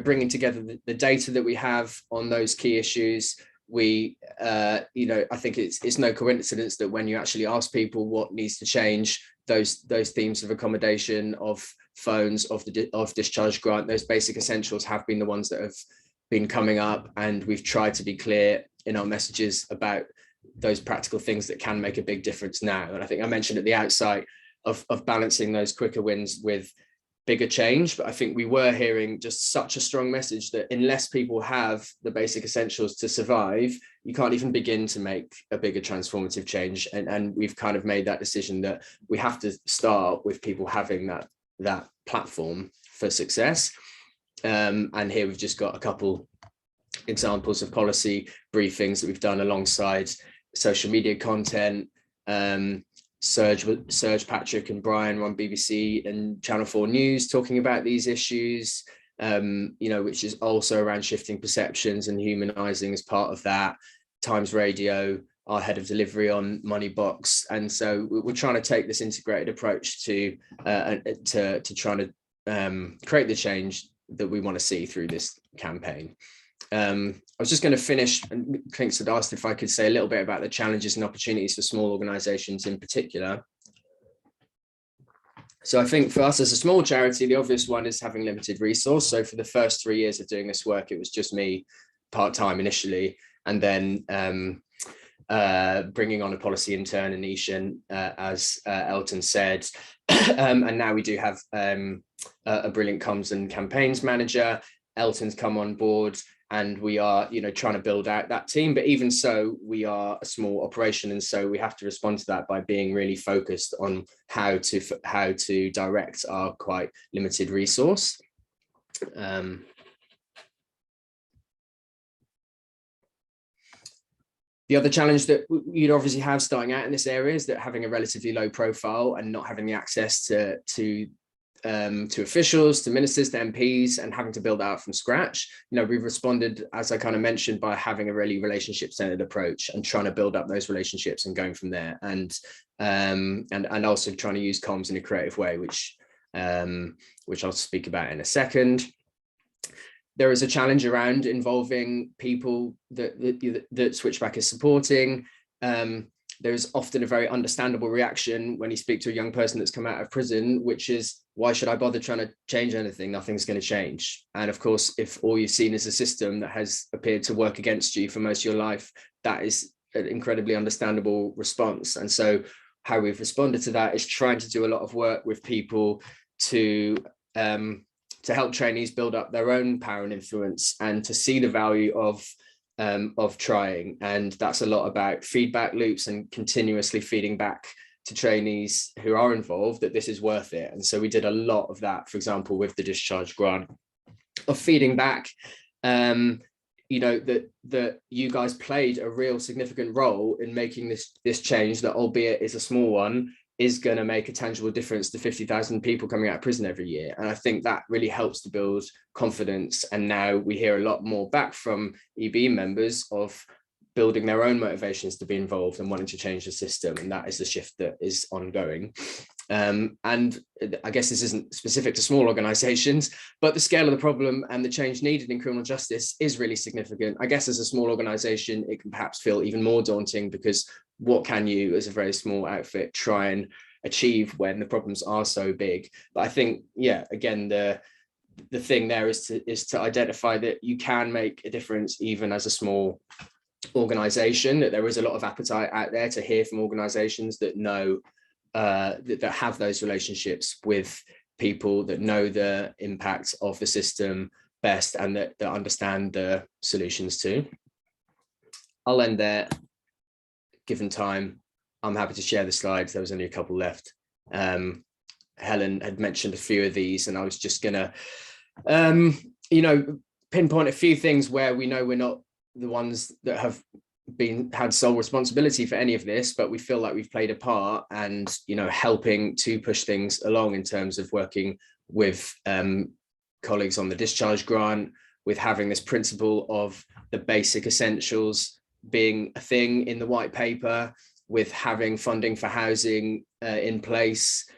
bringing together the data that we have on those key issues. I think it's no coincidence that when you actually ask people what needs to change, those themes of accommodation, of phones, of discharge grant, those basic essentials have been the ones that have been coming up, and we've tried to be clear in our messages about those practical things that can make a big difference now. And I think I mentioned at the outset of balancing those quicker wins with bigger change, but I think we were hearing just such a strong message that unless people have the basic essentials to survive, you can't even begin to make a bigger transformative change. And we've kind of made that decision that we have to start with people having that platform for success. And here we've just got a couple examples of policy briefings that we've done alongside social media content. Serge, Patrick and Brian were on BBC and Channel 4 News talking about these issues, which is also around shifting perceptions and humanizing as part of that. Times Radio, our head of delivery on Money Box. And so we're trying to take this integrated approach to trying to create the change that we want to see through this campaign. I was just going to finish, and Clinks had asked if I could say a little bit about the challenges and opportunities for small organisations in particular. So I think for us as a small charity, the obvious one is having limited resource. So for the first 3 years of doing this work, it was just me part-time initially, and then bringing on a policy intern, Anishan, as Elton said. And now we do have a brilliant comms and campaigns manager. Elton's come on board. and we are, trying to build out that team. But even so, we are a small operation, and so we have to respond to that by being really focused on how to direct our quite limited resource. The other challenge that you'd obviously have starting out in this area is that having a relatively low profile and not having the access to officials, to ministers, to MPs, and having to build out from scratch. We've responded, as I kind of mentioned, by having a really relationship-centered approach and trying to build up those relationships and going from there, and also trying to use comms in a creative way, which I'll speak about in a second. There is a challenge around involving people that Switchback is supporting. There's often a very understandable reaction when you speak to a young person that's come out of prison, which is, why should I bother trying to change anything? Nothing's going to change. And of course, if all you've seen is a system that has appeared to work against you for most of your life, that is an incredibly understandable response. And so how we've responded to that is trying to do a lot of work with people to help trainees build up their own power and influence, and to see the value of trying. And that's a lot about feedback loops and continuously feeding back to trainees who are involved that this is worth it. And so we did a lot of that, for example, with the discharge grant, of feeding back, that you guys played a real significant role in making this change that, albeit is a small one, is going to make a tangible difference to 50,000 people coming out of prison every year. And I think that really helps to build confidence. And now we hear a lot more back from EB members of building their own motivations to be involved and wanting to change the system. And that is the shift that is ongoing. And I guess this isn't specific to small organizations, but the scale of the problem and the change needed in criminal justice is really significant. I guess as a small organization, it can perhaps feel even more daunting, because what can you as a very small outfit try and achieve when the problems are so big? But I think, again, the thing there is to identify that you can make a difference even as a small organization, that there is a lot of appetite out there to hear from organizations that know that have those relationships with people, that know the impact of the system best, and that understand the solutions too. I'll end there. Given time, I'm happy to share the slides. There was only a couple left. Helen had mentioned a few of these, and I was just gonna pinpoint a few things where we know we're not the ones that have had sole responsibility for any of this, but we feel like we've played a part, and helping to push things along in terms of working with colleagues on the discharge grant, with having this principle of the basic essentials being a thing in the white paper, with having funding for housing in place,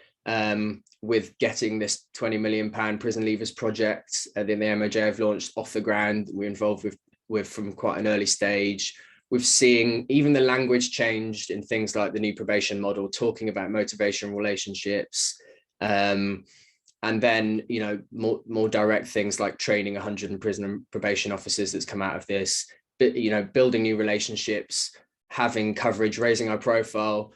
with getting this £20 million prison leavers project that the MOJ have launched off the ground. We're involved with from quite an early stage. We've seen even the language changed in things like the new probation model, talking about motivation relationships, and then more direct things like training 100 prison and probation officers that's come out of this. But building new relationships, having coverage, raising our profile.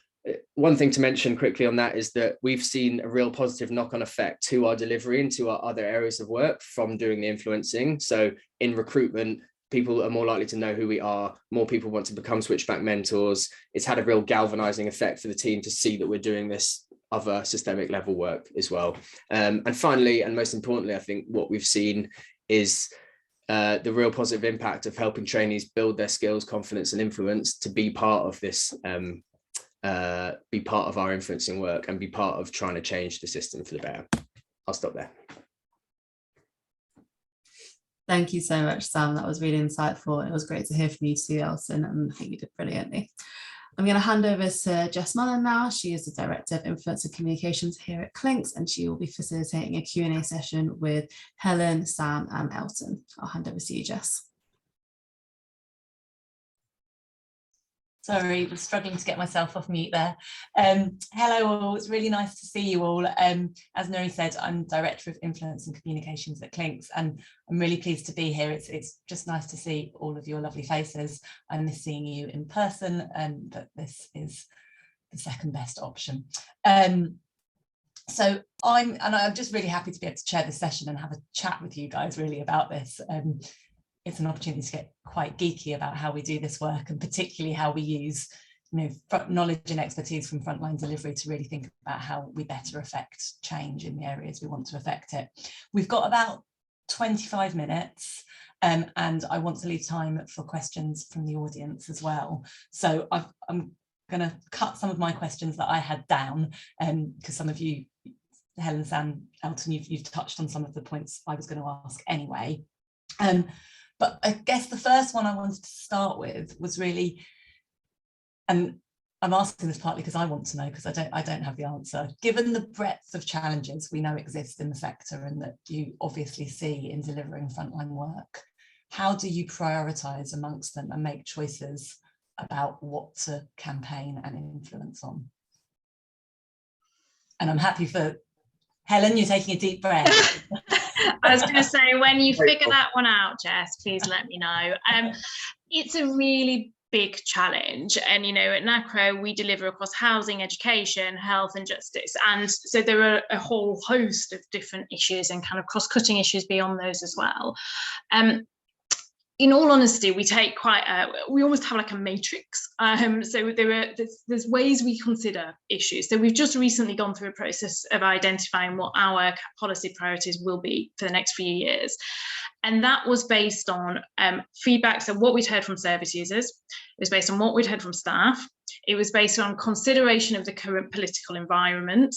One thing to mention quickly on that is that we've seen a real positive knock-on effect to our delivery and to our other areas of work from doing the influencing. So in recruitment, people are more likely to know who we are. More people want to become Switchback mentors. It's had a real galvanizing effect for the team to see that we're doing this other systemic level work as well. And finally, and most importantly, I think what we've seen is the real positive impact of helping trainees build their skills, confidence, and influence to be part of this, be part of our influencing work, and be part of trying to change the system for the better. I'll stop there. Thank you so much, Sam. That was really insightful. It was great to hear from you too, Elton, and I think you did brilliantly. I'm going to hand over to Jess Mullen now. She is the Director of Influence and Communications here at Clinks, and she will be facilitating a Q&A session with Helen, Sam, and Elton. I'll hand over to you, Jess. Sorry, was struggling to get myself off mute there. Hello all, it's really nice to see you all. As Nuri said, I'm Director of Influence and Communications at Clinks, and I'm really pleased to be here. It's just nice to see all of your lovely faces. I miss seeing you in person, but this is the second best option. So I'm just really happy to be able to chair this session and have a chat with you guys really about this. it's an opportunity to get quite geeky about how we do this work, and particularly how we use knowledge and expertise from frontline delivery to really think about how we better affect change in the areas we want to affect it. We've got about 25 minutes and I want to leave time for questions from the audience as well. So I'm going to cut some of my questions that I had down, because some of you, Helen, Sam, Elton, you've touched on some of the points I was going to ask anyway. But I guess the first one I wanted to start with was really, and I'm asking this partly because I want to know, because I don't have the answer. Given the breadth of challenges we know exist in the sector and that you obviously see in delivering frontline work, how do you prioritise amongst them and make choices about what to campaign and influence on? And I'm happy for Helen, you're taking a deep breath. I was going to say, when you figure that one out, Jess, please let me know. It's a really big challenge, and at Nacro we deliver across housing, education, health and justice, and so there are a whole host of different issues and kind of cross-cutting issues beyond those as well. In all honesty, we take we almost have like a matrix. So there's ways we consider issues. So we've just recently gone through a process of identifying what our policy priorities will be for the next few years. And that was based on feedback. So what we'd heard from service users, it was based on what we'd heard from staff. It was based on consideration of the current political environment.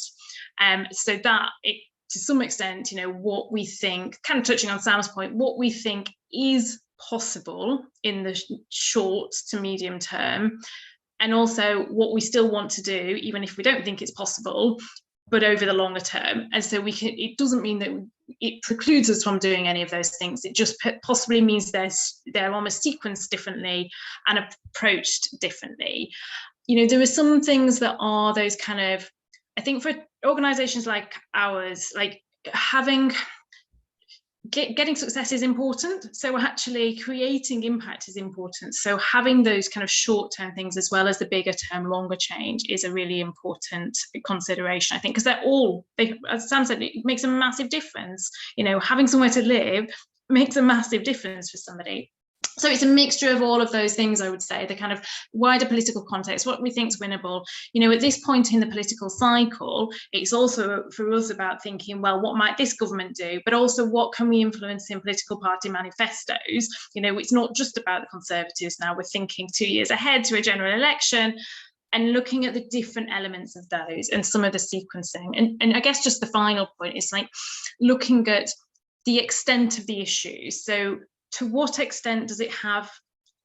So that it, to some extent, what we think, kind of touching on Sam's point, what we think is possible in the short to medium term, and also what we still want to do, even if we don't think it's possible, but over the longer term. And so it doesn't mean that it precludes us from doing any of those things. It just possibly means they're almost sequenced differently and approached differently. There are some things that are those kind of, I think for organizations like ours, like getting success is important. So actually creating impact is important. So having those kind of short-term things as well as the bigger term, longer change is a really important consideration, I think, because as Sam said, it makes a massive difference. Having somewhere to live makes a massive difference for somebody. So it's a mixture of all of those things, I would say, the kind of wider political context, what we think is winnable. At this point in the political cycle, it's also for us about thinking, well, what might this government do? But also, what can we influence in political party manifestos? It's not just about the Conservatives now. We're thinking 2 years ahead to a general election and looking at the different elements of those and some of the sequencing. And I guess just the final point is like looking at the extent of the issues. So to what extent does it have,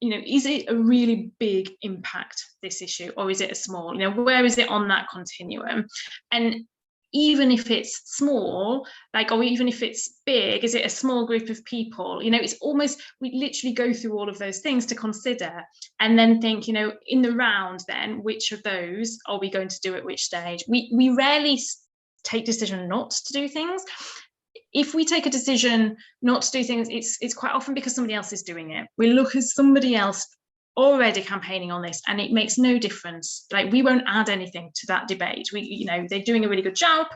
is it a really big impact, this issue, or is it a small, where is it on that continuum? And even if it's small, or even if it's big, is it a small group of people? It's almost, we literally go through all of those things to consider and then think, in the round then, which of those are we going to do at which stage? We rarely take decision not to do things. If we take a decision not to do things, it's quite often because somebody else is doing it. We look at somebody else already campaigning on this, and it makes no difference. We won't add anything to that debate. They're doing a really good job,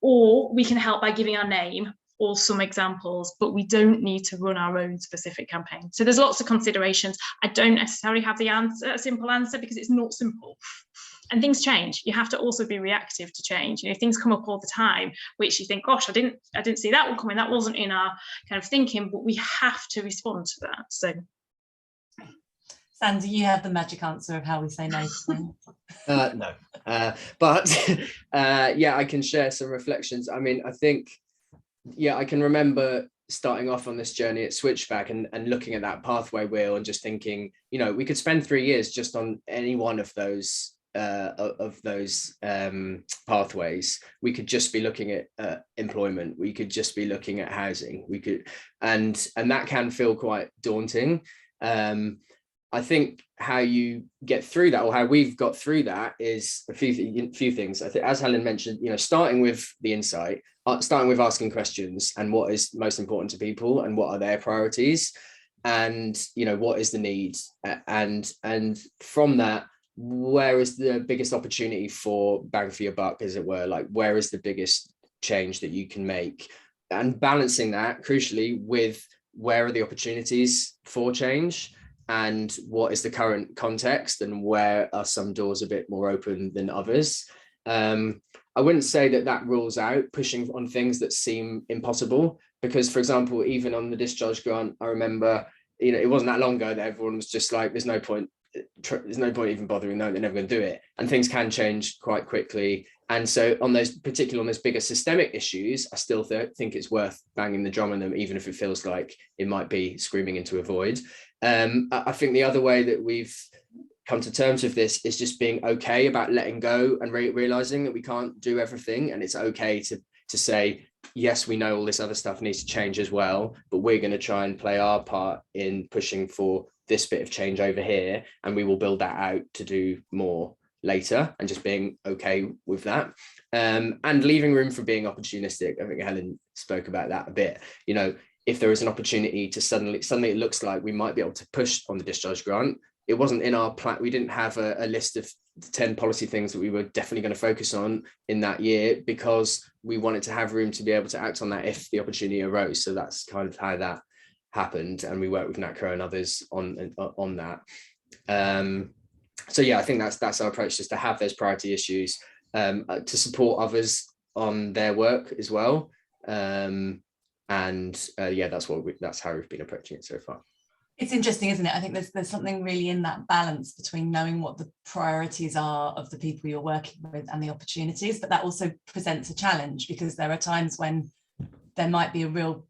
or we can help by giving our name or some examples, but we don't need to run our own specific campaign. So there's lots of considerations. I don't necessarily have a simple answer because it's not simple. And things change. You have to also be reactive to change. Things come up all the time, which you think, gosh, I didn't see that one coming. That wasn't in our kind of thinking, but we have to respond to that. So, Sandy, you have the magic answer of how we say no to things. No, but yeah, I can share some reflections. I mean, I think, I can remember starting off on this journey at Switchback and looking at that pathway wheel and just thinking, we could spend 3 years just on any one of those pathways. We could just be looking at employment, we could just be looking at housing, we could, and that can feel quite daunting. I think how you get through that, or how we've got through that, is a few things. I think, as Helen mentioned, starting with the insight, starting with asking questions and what is most important to people and what are their priorities, and what is the need, and from that, where is the biggest opportunity for bang for your buck, as it were? Where is the biggest change that you can make? And balancing that, crucially, with where are the opportunities for change, and what is the current context, and where are some doors a bit more open than others. I wouldn't say that rules out pushing on things that seem impossible, because, for example, even on the discharge grant, I remember, you know, it wasn't that long ago that everyone was just like, there's no point even bothering, no, they're never going to do it, and things can change quite quickly. And so on those bigger systemic issues, I still think it's worth banging the drum on them, even if it feels like it might be screaming into a void. I think the other way that we've come to terms with this is just being okay about letting go and realizing that we can't do everything, and it's okay to say, yes, we know all this other stuff needs to change as well, but we're going to try and play our part in pushing for this bit of change over here, and we will build that out to do more later, and just being okay with that, and leaving room for being opportunistic. I think Helen spoke about that a bit. You know, if there is an opportunity to suddenly it looks like we might be able to push on the discharge grant, it wasn't in our plan. We didn't have a list of 10 policy things that we were definitely going to focus on in that year, because we wanted to have room to be able to act on that if the opportunity arose. So that's kind of how that happened, and we worked with Nacro and others on that. So yeah, I think that's our approach, just to have those priority issues, to support others on their work as well. Yeah, that's how we've been approaching it so far. It's interesting, isn't it? I think there's something really in that balance between knowing what the priorities are of the people you're working with and the opportunities, but that also presents a challenge, because there are times when there might be a real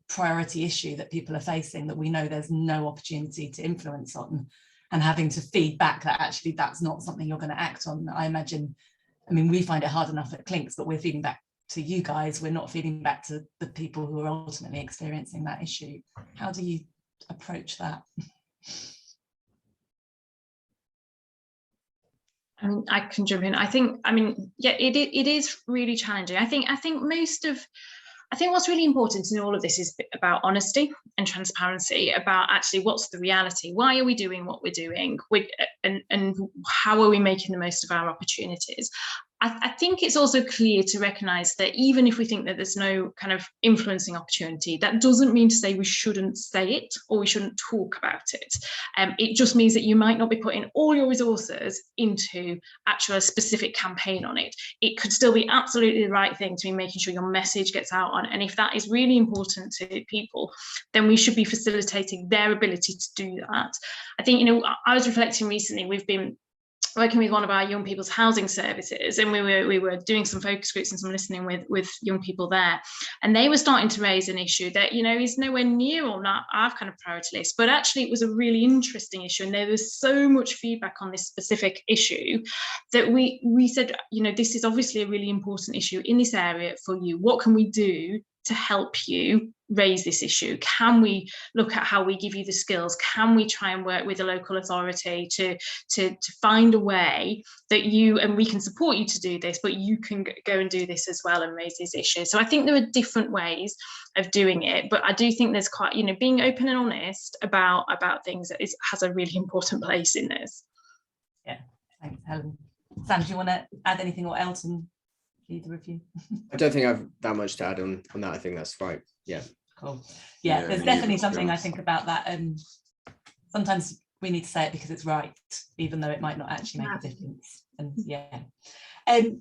priority issue that people are facing that we know there's no opportunity to influence on, and having to feed back that actually that's not something you're going to act on. I mean, we find it hard enough at Clinks, but we're feeding back to you guys. We're not feeding back to the people who are ultimately experiencing that issue. How do you approach that? I can jump in. Yeah, it is really challenging. I think what's really important in all of this is about honesty and transparency about actually what's the reality. Why are we doing what we're doing? And how are we making the most of our opportunities? I think it's also clear to recognise that even if we think that there's no kind of influencing opportunity, that doesn't mean to say we shouldn't say it or we shouldn't talk about it. It just means that you might not be putting all your resources into actual specific campaign on it. It could still be absolutely the right thing to be making sure your message gets out on. And if that is really important to people, then we should be facilitating their ability to do that. I think, you know, I was reflecting recently, we've been working with one of our young people's housing services, and we were doing some focus groups and some listening with young people there, and they were starting to raise an issue that, you know, is nowhere near on our kind of priority list, but actually it was a really interesting issue, and there was so much feedback on this specific issue that we said, you know, this is obviously a really important issue in this area for you. What can we do to help you raise this issue? Can we look at how we give you the skills? Can we try and work with a local authority to find a way that we can support you to do this, but you can go and do this as well and raise these issues? So I think there are different ways of doing it, but I do think there's quite, you know, being open and honest about things has a really important place in this. Yeah, thanks, Helen. Sam, do you want to add anything, or Elton? Either of you? I don't think I've that much to add on that. I think that's right. Yeah. Cool. Yeah, there's definitely something I think about that. Sometimes we need to say it because it's right, even though it might not actually make a difference. And yeah. I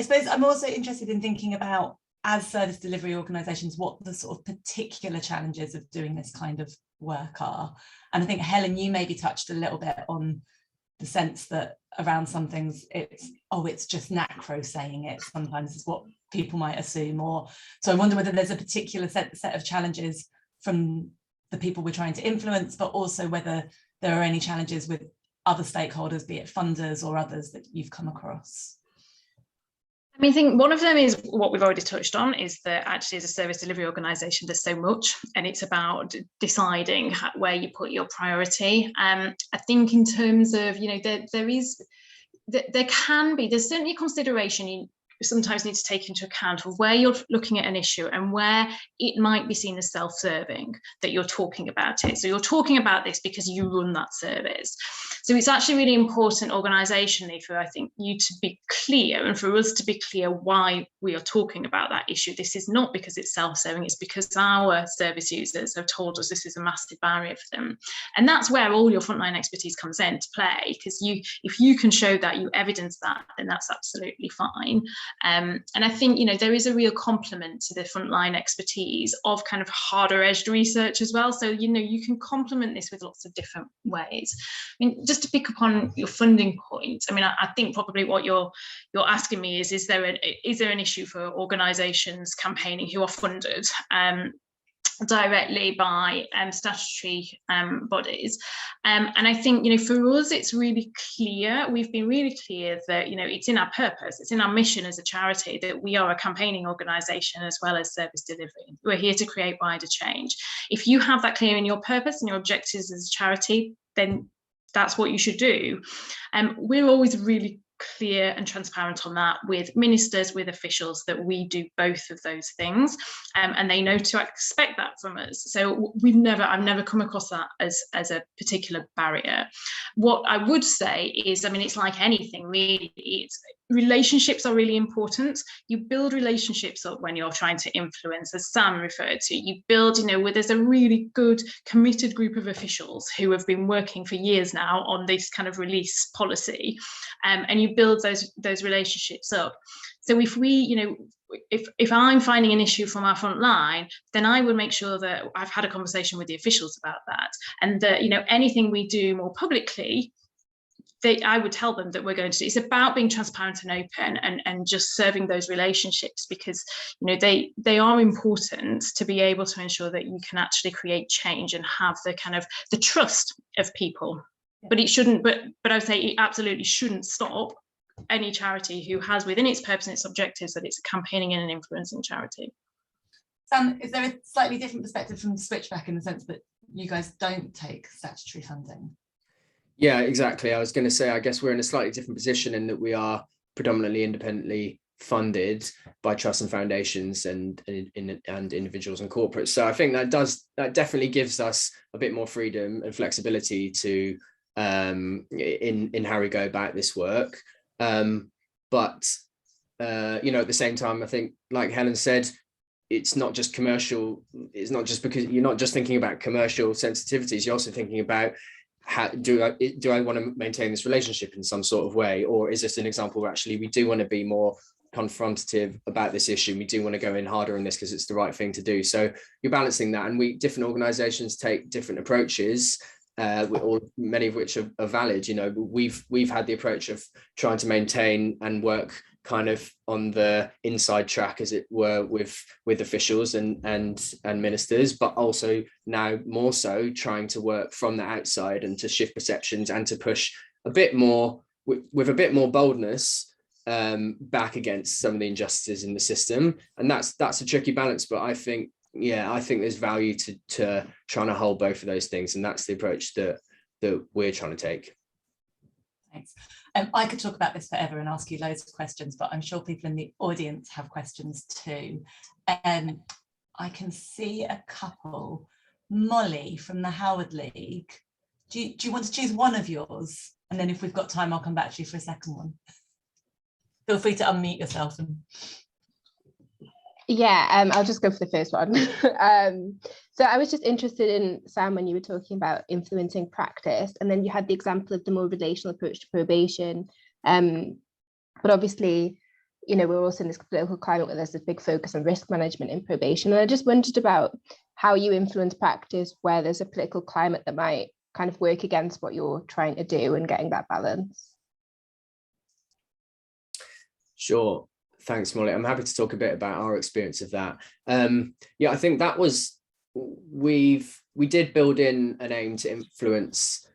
suppose I'm also interested in thinking about, as service delivery organisations, what the sort of particular challenges of doing this kind of work are. And I think, Helen, you maybe touched a little bit on the sense that around some things it's just Nacro saying it sometimes is what people might assume, or so I wonder whether there's a particular set of challenges from the people we're trying to influence, but also whether there are any challenges with other stakeholders, be it funders or others, that you've come across. I mean, I think one of them is what we've already touched on, is that actually as a service delivery organisation, there's so much, and it's about deciding where you put your priority. I think in terms of, you know, there's certainly a consideration sometimes need to take into account of where you're looking at an issue and where it might be seen as self-serving that you're talking about it. So you're talking about this because you run that service. So it's actually really important organisationally for, I think, you to be clear and for us to be clear why we are talking about that issue. This is not because it's self-serving, it's because our service users have told us this is a massive barrier for them. And that's where all your frontline expertise comes into play, because if you can show that, you evidence that, then that's absolutely fine. And I think, you know, there is a real complement to the frontline expertise of kind of harder edged research as well. So, you know, you can complement this with lots of different ways. I mean, just to pick up on your funding point, I mean, I think probably what you're asking me is there an issue for organisations campaigning who are funded directly by statutory bodies, and I think, you know, for us it's really clear, we've been really clear that, you know, it's in our purpose, it's in our mission as a charity that we are a campaigning organisation as well as service delivery. We're here to create wider change. If you have that clear in your purpose and your objectives as a charity, then that's what you should do. We're always really clear and transparent on that with ministers, with officials, that we do both of those things, and they know to expect that from us. So I've never come across that as a particular barrier. What I would say is, I mean, it's like anything really, relationships are really important. You build relationships up when you're trying to influence, as Sam referred to. You build, you know, where there's a really good committed group of officials who have been working for years now on this kind of release policy, and you build those relationships up. So if we, you know, if I'm finding an issue from our front line, then I would make sure that I've had a conversation with the officials about that, and that, you know, anything we do more publicly, I would tell them that we're going to do. It's about being transparent and open, and just serving those relationships, because, you know, they are important to be able to ensure that you can actually create change and have the kind of the trust of people. But it shouldn't, but I would say it absolutely shouldn't stop any charity who has within its purpose and its objectives that it's a campaigning and an influencing charity. Sam, is there a slightly different perspective from Switchback in the sense that you guys don't take statutory funding? Yeah, exactly. I was going to say, I guess we're in a slightly different position in that we are predominantly independently funded by trusts and foundations and individuals and corporates. So I think that definitely gives us a bit more freedom and flexibility to in how we go about this work. But you know, at the same time, I think, like Helen said, it's not just commercial. It's not just because you're not just thinking about commercial sensitivities. You're also thinking about, how do I want to maintain this relationship in some sort of way, or is this an example where actually we do want to be more confrontative about this issue? We do want to go in harder on this because it's the right thing to do. So you're balancing that, and different organisations take different approaches, many of which are valid. You know, we've had the approach of trying to maintain and work kind of on the inside track, as it were, with officials and ministers, but also now more so trying to work from the outside and to shift perceptions and to push a bit more with a bit more boldness back against some of the injustices in the system. And that's a tricky balance, but I think there's value to trying to hold both of those things, and that's the approach that we're trying to take. Thanks. I could talk about this forever and ask you loads of questions, but I'm sure people in the audience have questions too. I can see a couple. Molly from the Howard League. Do you want to choose one of yours? And then if we've got time, I'll come back to you for a second one. Feel free to unmute yourself. Yeah, I'll just go for the first one. So I was just interested in, Sam, when you were talking about influencing practice, and then you had the example of the more relational approach to probation. But obviously, you know, we're also in this political climate where there's this big focus on risk management in probation. And I just wondered about how you influence practice where there's a political climate that might kind of work against what you're trying to do and getting that balance. Sure. Thanks, Molly. I'm happy to talk a bit about our experience of that. Yeah, I think that was, we did build in an aim to influence,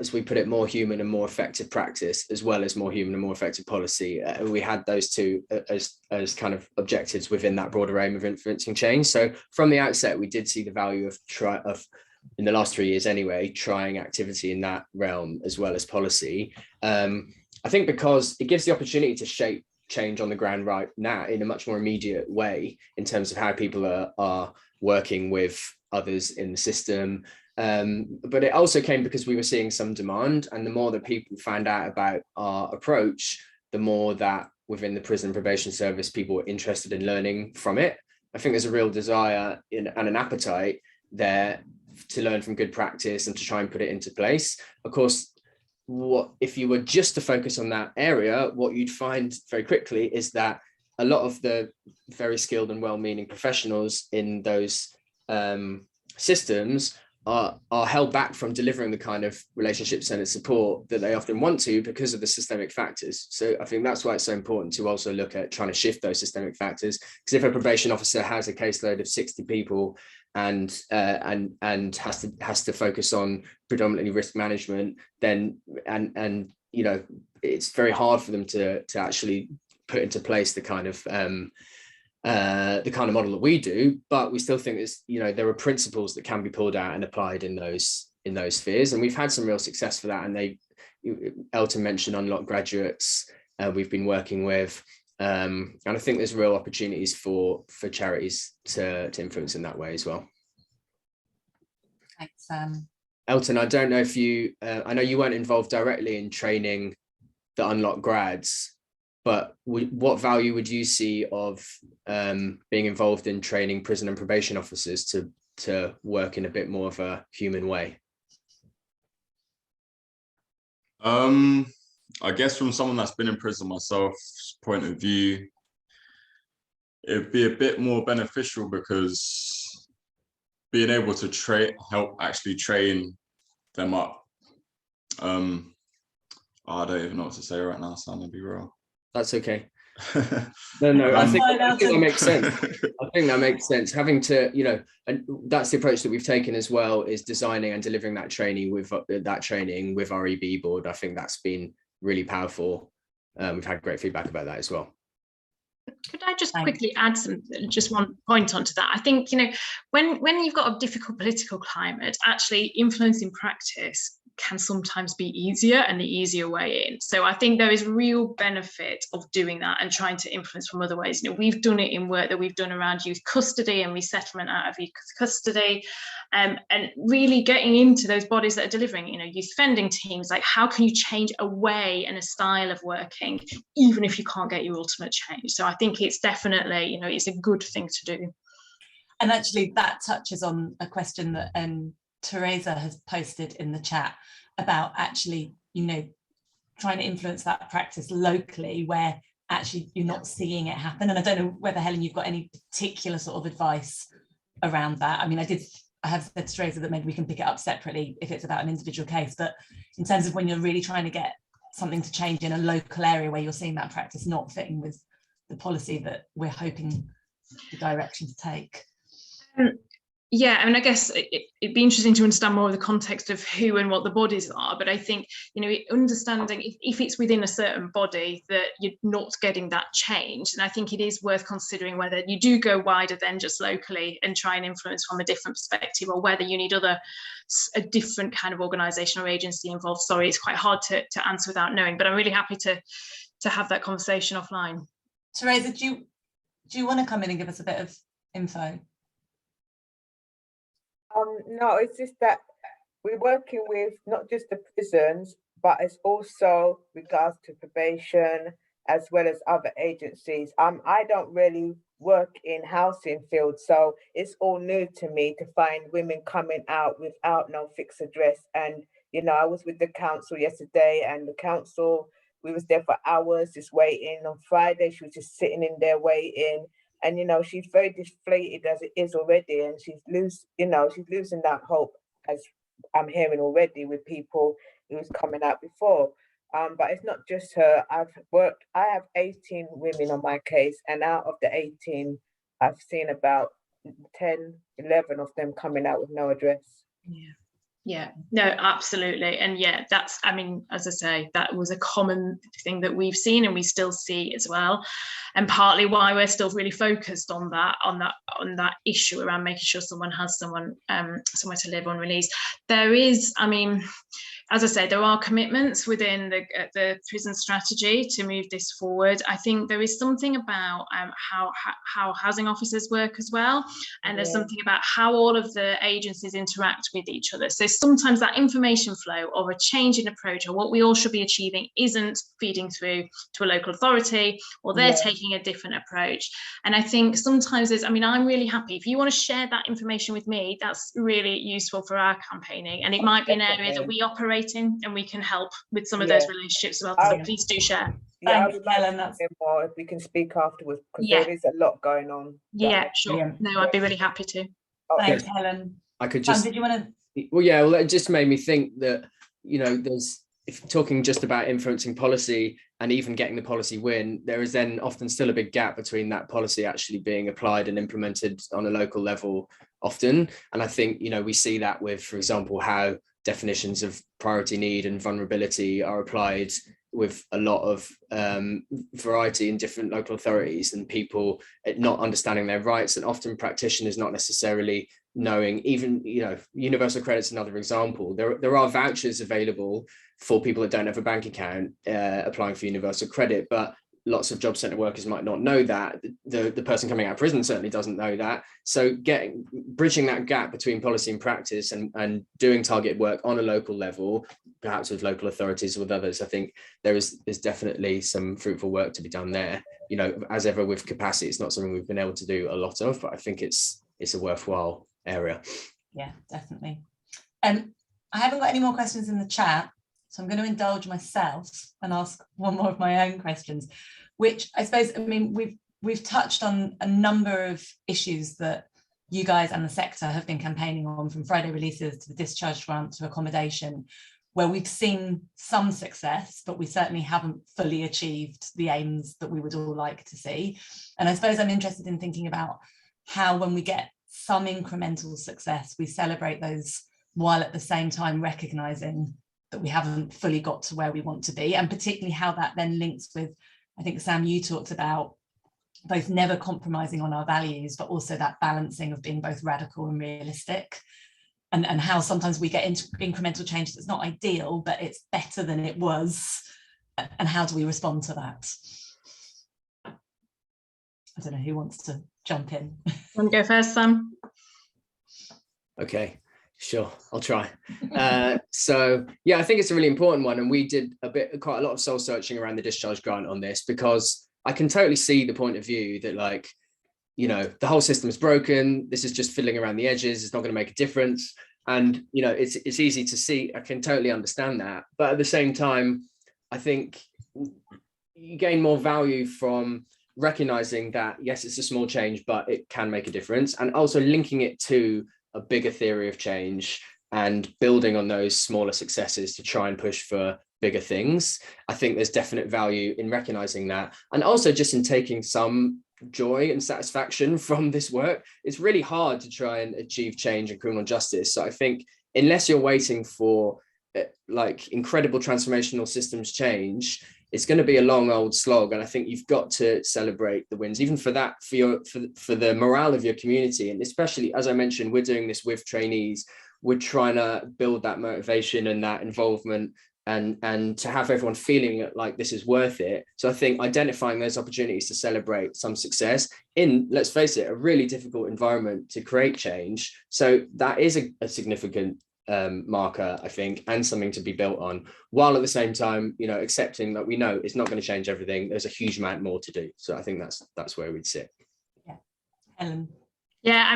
as we put it, more human and more effective practice, as well as more human and more effective policy. We had those two as kind of objectives within that broader aim of influencing change. So from the outset, we did see the value of in the last 3 years anyway, trying activity in that realm as well as policy. I think because it gives the opportunity to shape change on the ground right now in a much more immediate way in terms of how people are working with others in the system. But it also came because we were seeing some demand, and the more that people found out about our approach, the more that within the prison probation service, people were interested in learning from it. I think there's a real desire and an appetite there to learn from good practice and to try and put it into place. Of course, if you were just to focus on that area, what you'd find very quickly is that a lot of the very skilled and well-meaning professionals in those systems are held back from delivering the kind of relationship-centered support that they often want to because of the systemic factors. So I think that's why it's so important to also look at trying to shift those systemic factors. Because if a probation officer has a caseload of 60 people and has to focus on predominantly risk management, then and you know, it's very hard for them to actually put into place the kind of model that we do. But we still think there's, you know, there are principles that can be pulled out and applied in those spheres, and we've had some real success for that. And Elton mentioned Unlock Graduates, we've been working with, and I think there's real opportunities for charities to influence in that way as well. Thanks, Sam. Elton, I don't know if you, I know you weren't involved directly in training the Unlock grads, but what value would you see of being involved in training prison and probation officers to work in a bit more of a human way? I guess from someone that's been in prison myself's point of view, it'd be a bit more beneficial, because being able to help actually train them up. I don't even know what to say right now, so I'm gonna be real. That's okay. No, I think that makes sense. I think that makes sense. Having to, you know, and that's the approach that we've taken as well, is designing and delivering that training with our EB board. I think that's been really powerful. We've had great feedback about that as well. Could I just quickly add just one point onto that? I think, you know, when you've got a difficult political climate, actually influencing practice can sometimes be easier and the easier way in. So I think there is real benefit of doing that and trying to influence from other ways. You know, we've done it in work that we've done around youth custody and resettlement out of youth custody, and really getting into those bodies that are delivering, you know, youth offending teams. Like, how can you change a way and a style of working, even if you can't get your ultimate change? So I think it's definitely, you know, it's a good thing to do. And actually that touches on a question that Teresa has posted in the chat about actually, you know, trying to influence that practice locally where actually you're not seeing it happen. And I don't know whether, Helen, you've got any particular sort of advice around that. I mean, I have said to Teresa that maybe we can pick it up separately if it's about an individual case, but in terms of when you're really trying to get something to change in a local area where you're seeing that practice not fitting with the policy that we're hoping the direction to take. Yeah, I mean, I guess it'd be interesting to understand more of the context of who and what the bodies are. But I think, you know, understanding if it's within a certain body that you're not getting that change, and I think it is worth considering whether you do go wider than just locally and try and influence from a different perspective, or whether you need a different kind of organisation or agency involved. Sorry, it's quite hard to answer without knowing, but I'm really happy to have that conversation offline. Teresa, do you want to come in and give us a bit of info? No, it's just that we're working with not just the prisons, but it's also regards to probation as well as other agencies. I don't really work in housing fields, so it's all new to me to find women coming out without no fixed address. And, you know, I was with the council yesterday, and the council, we was there for hours just waiting. On Friday, she was just sitting in there waiting. And, you know, she's very deflated as it is already, and she's losing that hope, as I'm hearing already with people who's coming out before. But it's not just her. I have 18 women on my case, and out of the 18, I've seen about 10, 11 of them coming out with no address. Yeah, no, absolutely. And yeah, that's, I mean, as I say, that was a common thing that we've seen and we still see as well. And partly why we're still really focused on that issue around making sure someone has somewhere to live on release. There is, I mean, as I say, there are commitments within the prison strategy to move this forward. I think there is something about how housing officers work as well, and there's something about how all of the agencies interact with each other. So sometimes that information flow or a change in approach or what we all should be achieving isn't feeding through to a local authority, or they're taking a different approach. And I think sometimes I'm really happy if you want to share that information with me. That's really useful for our campaigning, and it might be an area that we operate in, and we can help with some of those relationships as well. So please do share. Yeah, I would like to hear more if we can speak afterwards, because there is a lot going on. Yeah, sure. Brilliant. No, I'd be really happy to. Thanks, Helen. I could just. Did you want to? Well, it just made me think that, if talking just about influencing policy and even getting the policy win, there is then often still a big gap between that policy actually being applied and implemented on a local level often. And I think, we see that with, for example, how definitions of priority need and vulnerability are applied with a lot of variety in different local authorities, and people not understanding their rights, and often practitioners not necessarily knowing. Even universal credit's another example. There are vouchers available for people that don't have a bank account applying for universal credit, but lots of job centre workers might not know that. The person coming out of prison certainly doesn't know that. So bridging that gap between policy and practice, and doing targeted work on a local level, perhaps with local authorities or with others, I think there's definitely some fruitful work to be done there. As ever with capacity, it's not something we've been able to do a lot of, but I think it's a worthwhile area. Yeah, definitely. I haven't got any more questions in the chat, so I'm going to indulge myself and ask one more of my own questions, which I suppose, we've touched on a number of issues that you guys and the sector have been campaigning on, from Friday releases to the discharge grant to accommodation, where we've seen some success, but we certainly haven't fully achieved the aims that we would all like to see. And I suppose I'm interested in thinking about how, when we get some incremental success, we celebrate those while at the same time recognising that we haven't fully got to where we want to be, and particularly how that then links with, I think, Sam, you talked about both never compromising on our values, but also that balancing of being both radical and realistic, and how sometimes we get into incremental change that's not ideal, but it's better than it was, and how do we respond to that? I don't know who wants to jump in. Want to go first, Sam? Okay. Sure, I'll try. So yeah, I think it's a really important one, and we did quite a lot of soul searching around the discharge grant on this, because I can totally see the point of view that, the whole system is broken. This is just fiddling around the edges. It's not going to make a difference, and it's easy to see. I can totally understand that, but at the same time, I think you gain more value from recognizing that yes, it's a small change, but it can make a difference, and also linking it to a bigger theory of change and building on those smaller successes to try and push for bigger things. I think there's definite value in recognizing that, and also just in taking some joy and satisfaction from this work. It's really hard to try and achieve change in criminal justice. So I think unless you're waiting for incredible transformational systems change, it's going to be a long old slog. And I think you've got to celebrate the wins, even for that, for the morale of your community. And especially, as I mentioned, we're doing this with trainees. We're trying to build that motivation and that involvement, and to have everyone feeling like this is worth it. So I think identifying those opportunities to celebrate some success in, let's face it, a really difficult environment to create change. So that is a significant marker, I think, and something to be built on, while at the same time, accepting that we know it's not going to change everything. There's a huge amount more to do. So I think that's where we'd sit. Yeah, Helen. Yeah,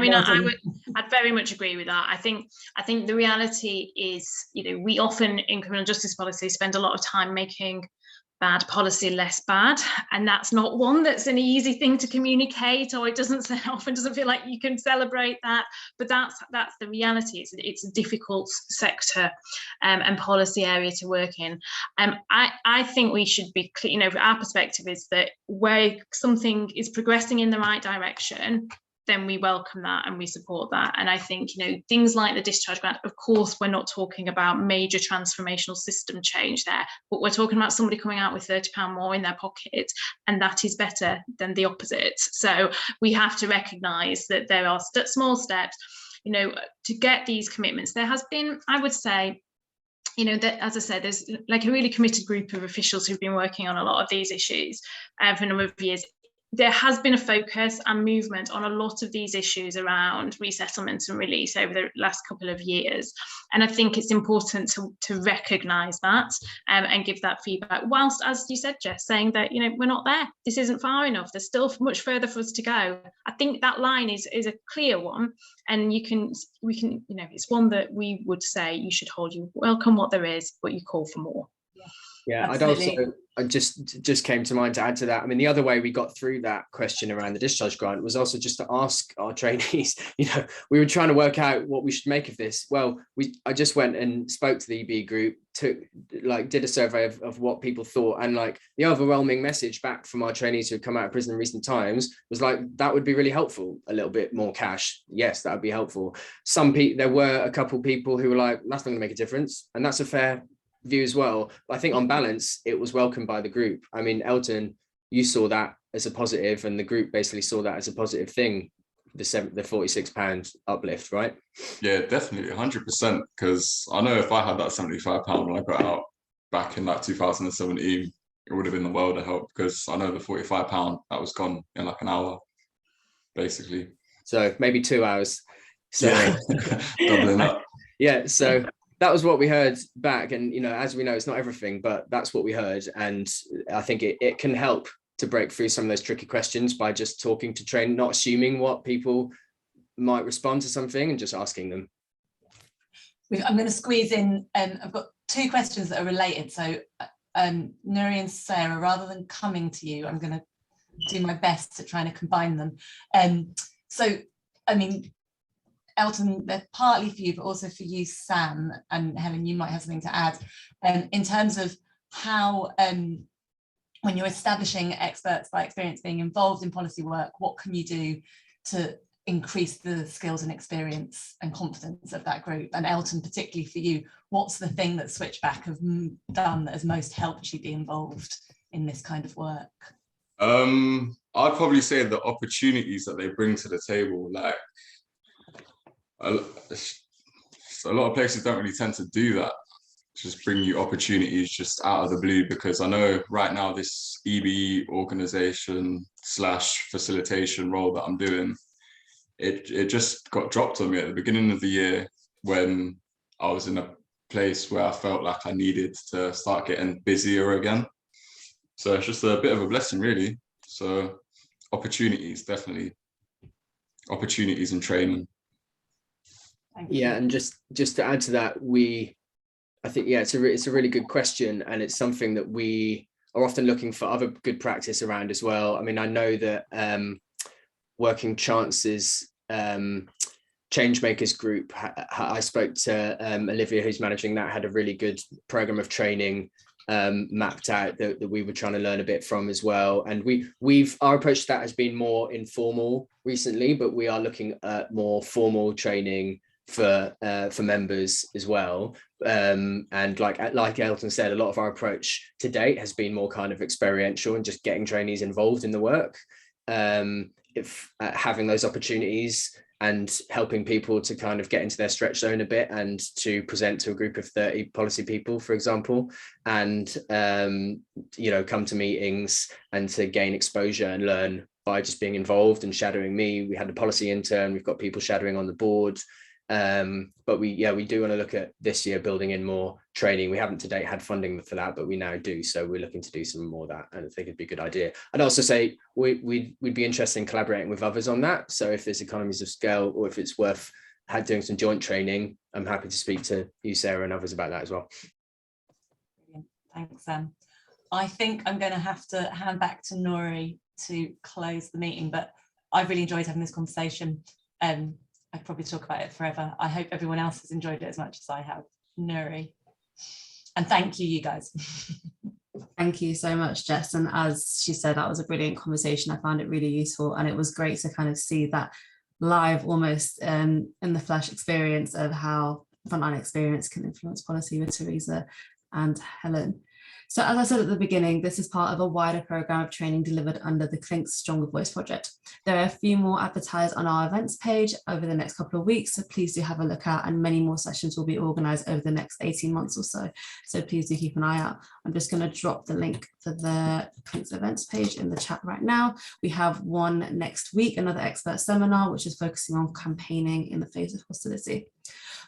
I'd very much agree with that. I think the reality is, we often in criminal justice policy spend a lot of time making bad policy less bad, and that's not one that's an easy thing to communicate, or it often doesn't feel like you can celebrate that, but that's the reality. It's a difficult sector and policy area to work in. I think we should be clear, our perspective is that where something is progressing in the right direction, then we welcome that and we support that. And I think, things like the discharge grant, of course, we're not talking about major transformational system change there, but we're talking about somebody coming out with £30 more in their pocket, and that is better than the opposite. So we have to recognise that there are small steps, to get these commitments. There has been, I would say, you know, that, as I said, there's like a really committed group of officials who've been working on a lot of these issues for a number of years. There has been a focus and movement on a lot of these issues around resettlement and release over the last couple of years. And I think it's important to recognise that and give that feedback, whilst, as you said, Jess, saying that, you know, we're not there. This isn't far enough. There's still much further for us to go. I think that line is a clear one. And we can, you know, it's one that we would say you should hold, you welcome what there is, but you call for more. Yeah, Absolutely. I just came to mind to add to that. I mean, the other way we got through that question around the discharge grant was also just to ask our trainees, you know, we were trying to work out what we should make of this. Well, I just went and spoke to the EB group, did a survey of what people thought, and like the overwhelming message back from our trainees who had come out of prison in recent times was like, that would be really helpful. A little bit more cash. Yes, that would be helpful. There were a couple people who were like, that's not going to make a difference. And that's a fair view as well. But I think on balance, it was welcomed by the group. I mean, Elton, you saw that as a positive, and the group basically saw that as a positive thing, the £46 uplift, right? Yeah, definitely 100%. Because I know if I had that £75 when I got out back in like 2017, it would have been the world of help, because I know the £45 that was gone in like an hour, basically. So maybe 2 hours. So yeah, doubling up. Yeah, so that was what we heard back. And, you know, as we know, it's not everything, but that's what we heard. And I think it can help to break through some of those tricky questions by just talking to train, not assuming what people might respond to something and just asking them. I'm going to squeeze in, I've got 2 questions that are related. So Nuri and Sarah, rather than coming to you, I'm going to do my best to try and combine them. So, I mean, Elton, they're partly for you, but also for you, Sam, and Helen, you might have something to add in terms of how, when you're establishing experts by experience being involved in policy work, what can you do to increase the skills and experience and confidence of that group? And Elton, particularly for you, what's the thing that Switchback have done that has most helped you be involved in this kind of work? I'd probably say the opportunities that they bring to the table, like, a lot of places don't really tend to do that, just bring you opportunities just out of the blue, because I know right now this EBE organisation / facilitation role that I'm doing, it just got dropped on me at the beginning of the year when I was in a place where I felt like I needed to start getting busier again. So it's just a bit of a blessing, really. So opportunities, definitely. Opportunities and training. Yeah, and just to add to that, I think, yeah, it's a really good question, and it's something that we are often looking for other good practice around as well. I mean, I know that Working Chances Changemakers group, I spoke to Olivia, who's managing that, had a really good program of training mapped out that we were trying to learn a bit from as well. And our approach to that has been more informal recently, but we are looking at more formal training for members as well. And like Elton said, a lot of our approach to date has been more kind of experiential and just getting trainees involved in the work. Having those opportunities and helping people to kind of get into their stretch zone a bit and to present to a group of 30 policy people, for example, and you know, come to meetings and to gain exposure and learn by just being involved and shadowing me. We had a policy intern, we've got people shadowing on the board. But we do want to look at this year building in more training. We haven't to date had funding for that, but we now do, so we're looking to do some more of that, and I think it'd be a good idea. I'd also say we'd be interested in collaborating with others on that, so if there's economies of scale or if it's worth doing some joint training, I'm happy to speak to you, Sarah, and others about that as well. Brilliant. Thanks, Sam. I think I'm going to have to hand back to Nuri to close the meeting, but I've really enjoyed having this conversation. I'd probably talk about it forever. I hope everyone else has enjoyed it as much as I have. Nuri. And thank you, you guys. Thank you so much, Jess. And as she said, that was a brilliant conversation. I found it really useful, and it was great to kind of see that live, almost in the flesh experience of how frontline experience can influence policy with Teresa and Helen. So as I said at the beginning, this is part of a wider programme of training delivered under the Clinks Stronger Voice project. There are a few more advertised on our events page over the next couple of weeks, so please do have a look out, and many more sessions will be organised over the next 18 months or so. So please do keep an eye out. I'm just going to drop the link for the Clinks events page in the chat right now. We have one next week, another expert seminar, which is focusing on campaigning in the face of hostility.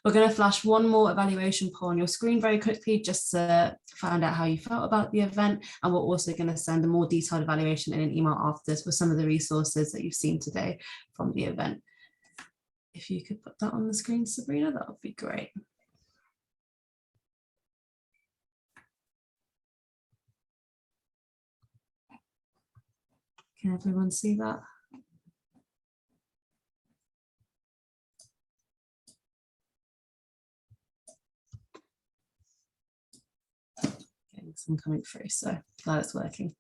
We're going to flash one more evaluation poll on your screen very quickly, just to find out how you felt about the event. And we're also going to send a more detailed evaluation in an email after this with some of the resources that you've seen today from the event. If you could put that on the screen, Sabrina, that would be great. Can everyone see that? Getting some coming through, so glad it's working.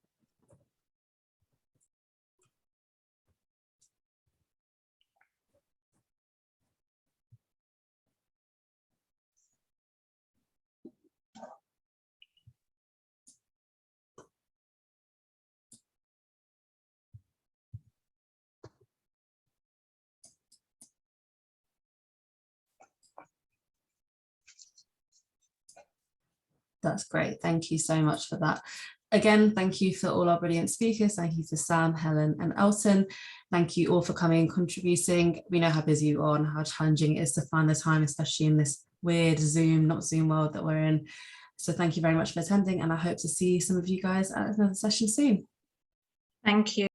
That's great. Thank you so much for that. Again, thank you for all our brilliant speakers. Thank you to Sam, Helen and Elton. Thank you all for coming and contributing. We know how busy you are and how challenging it is to find the time, especially in this weird Zoom, not Zoom world that we're in. So thank you very much for attending, and I hope to see some of you guys at another session soon. Thank you.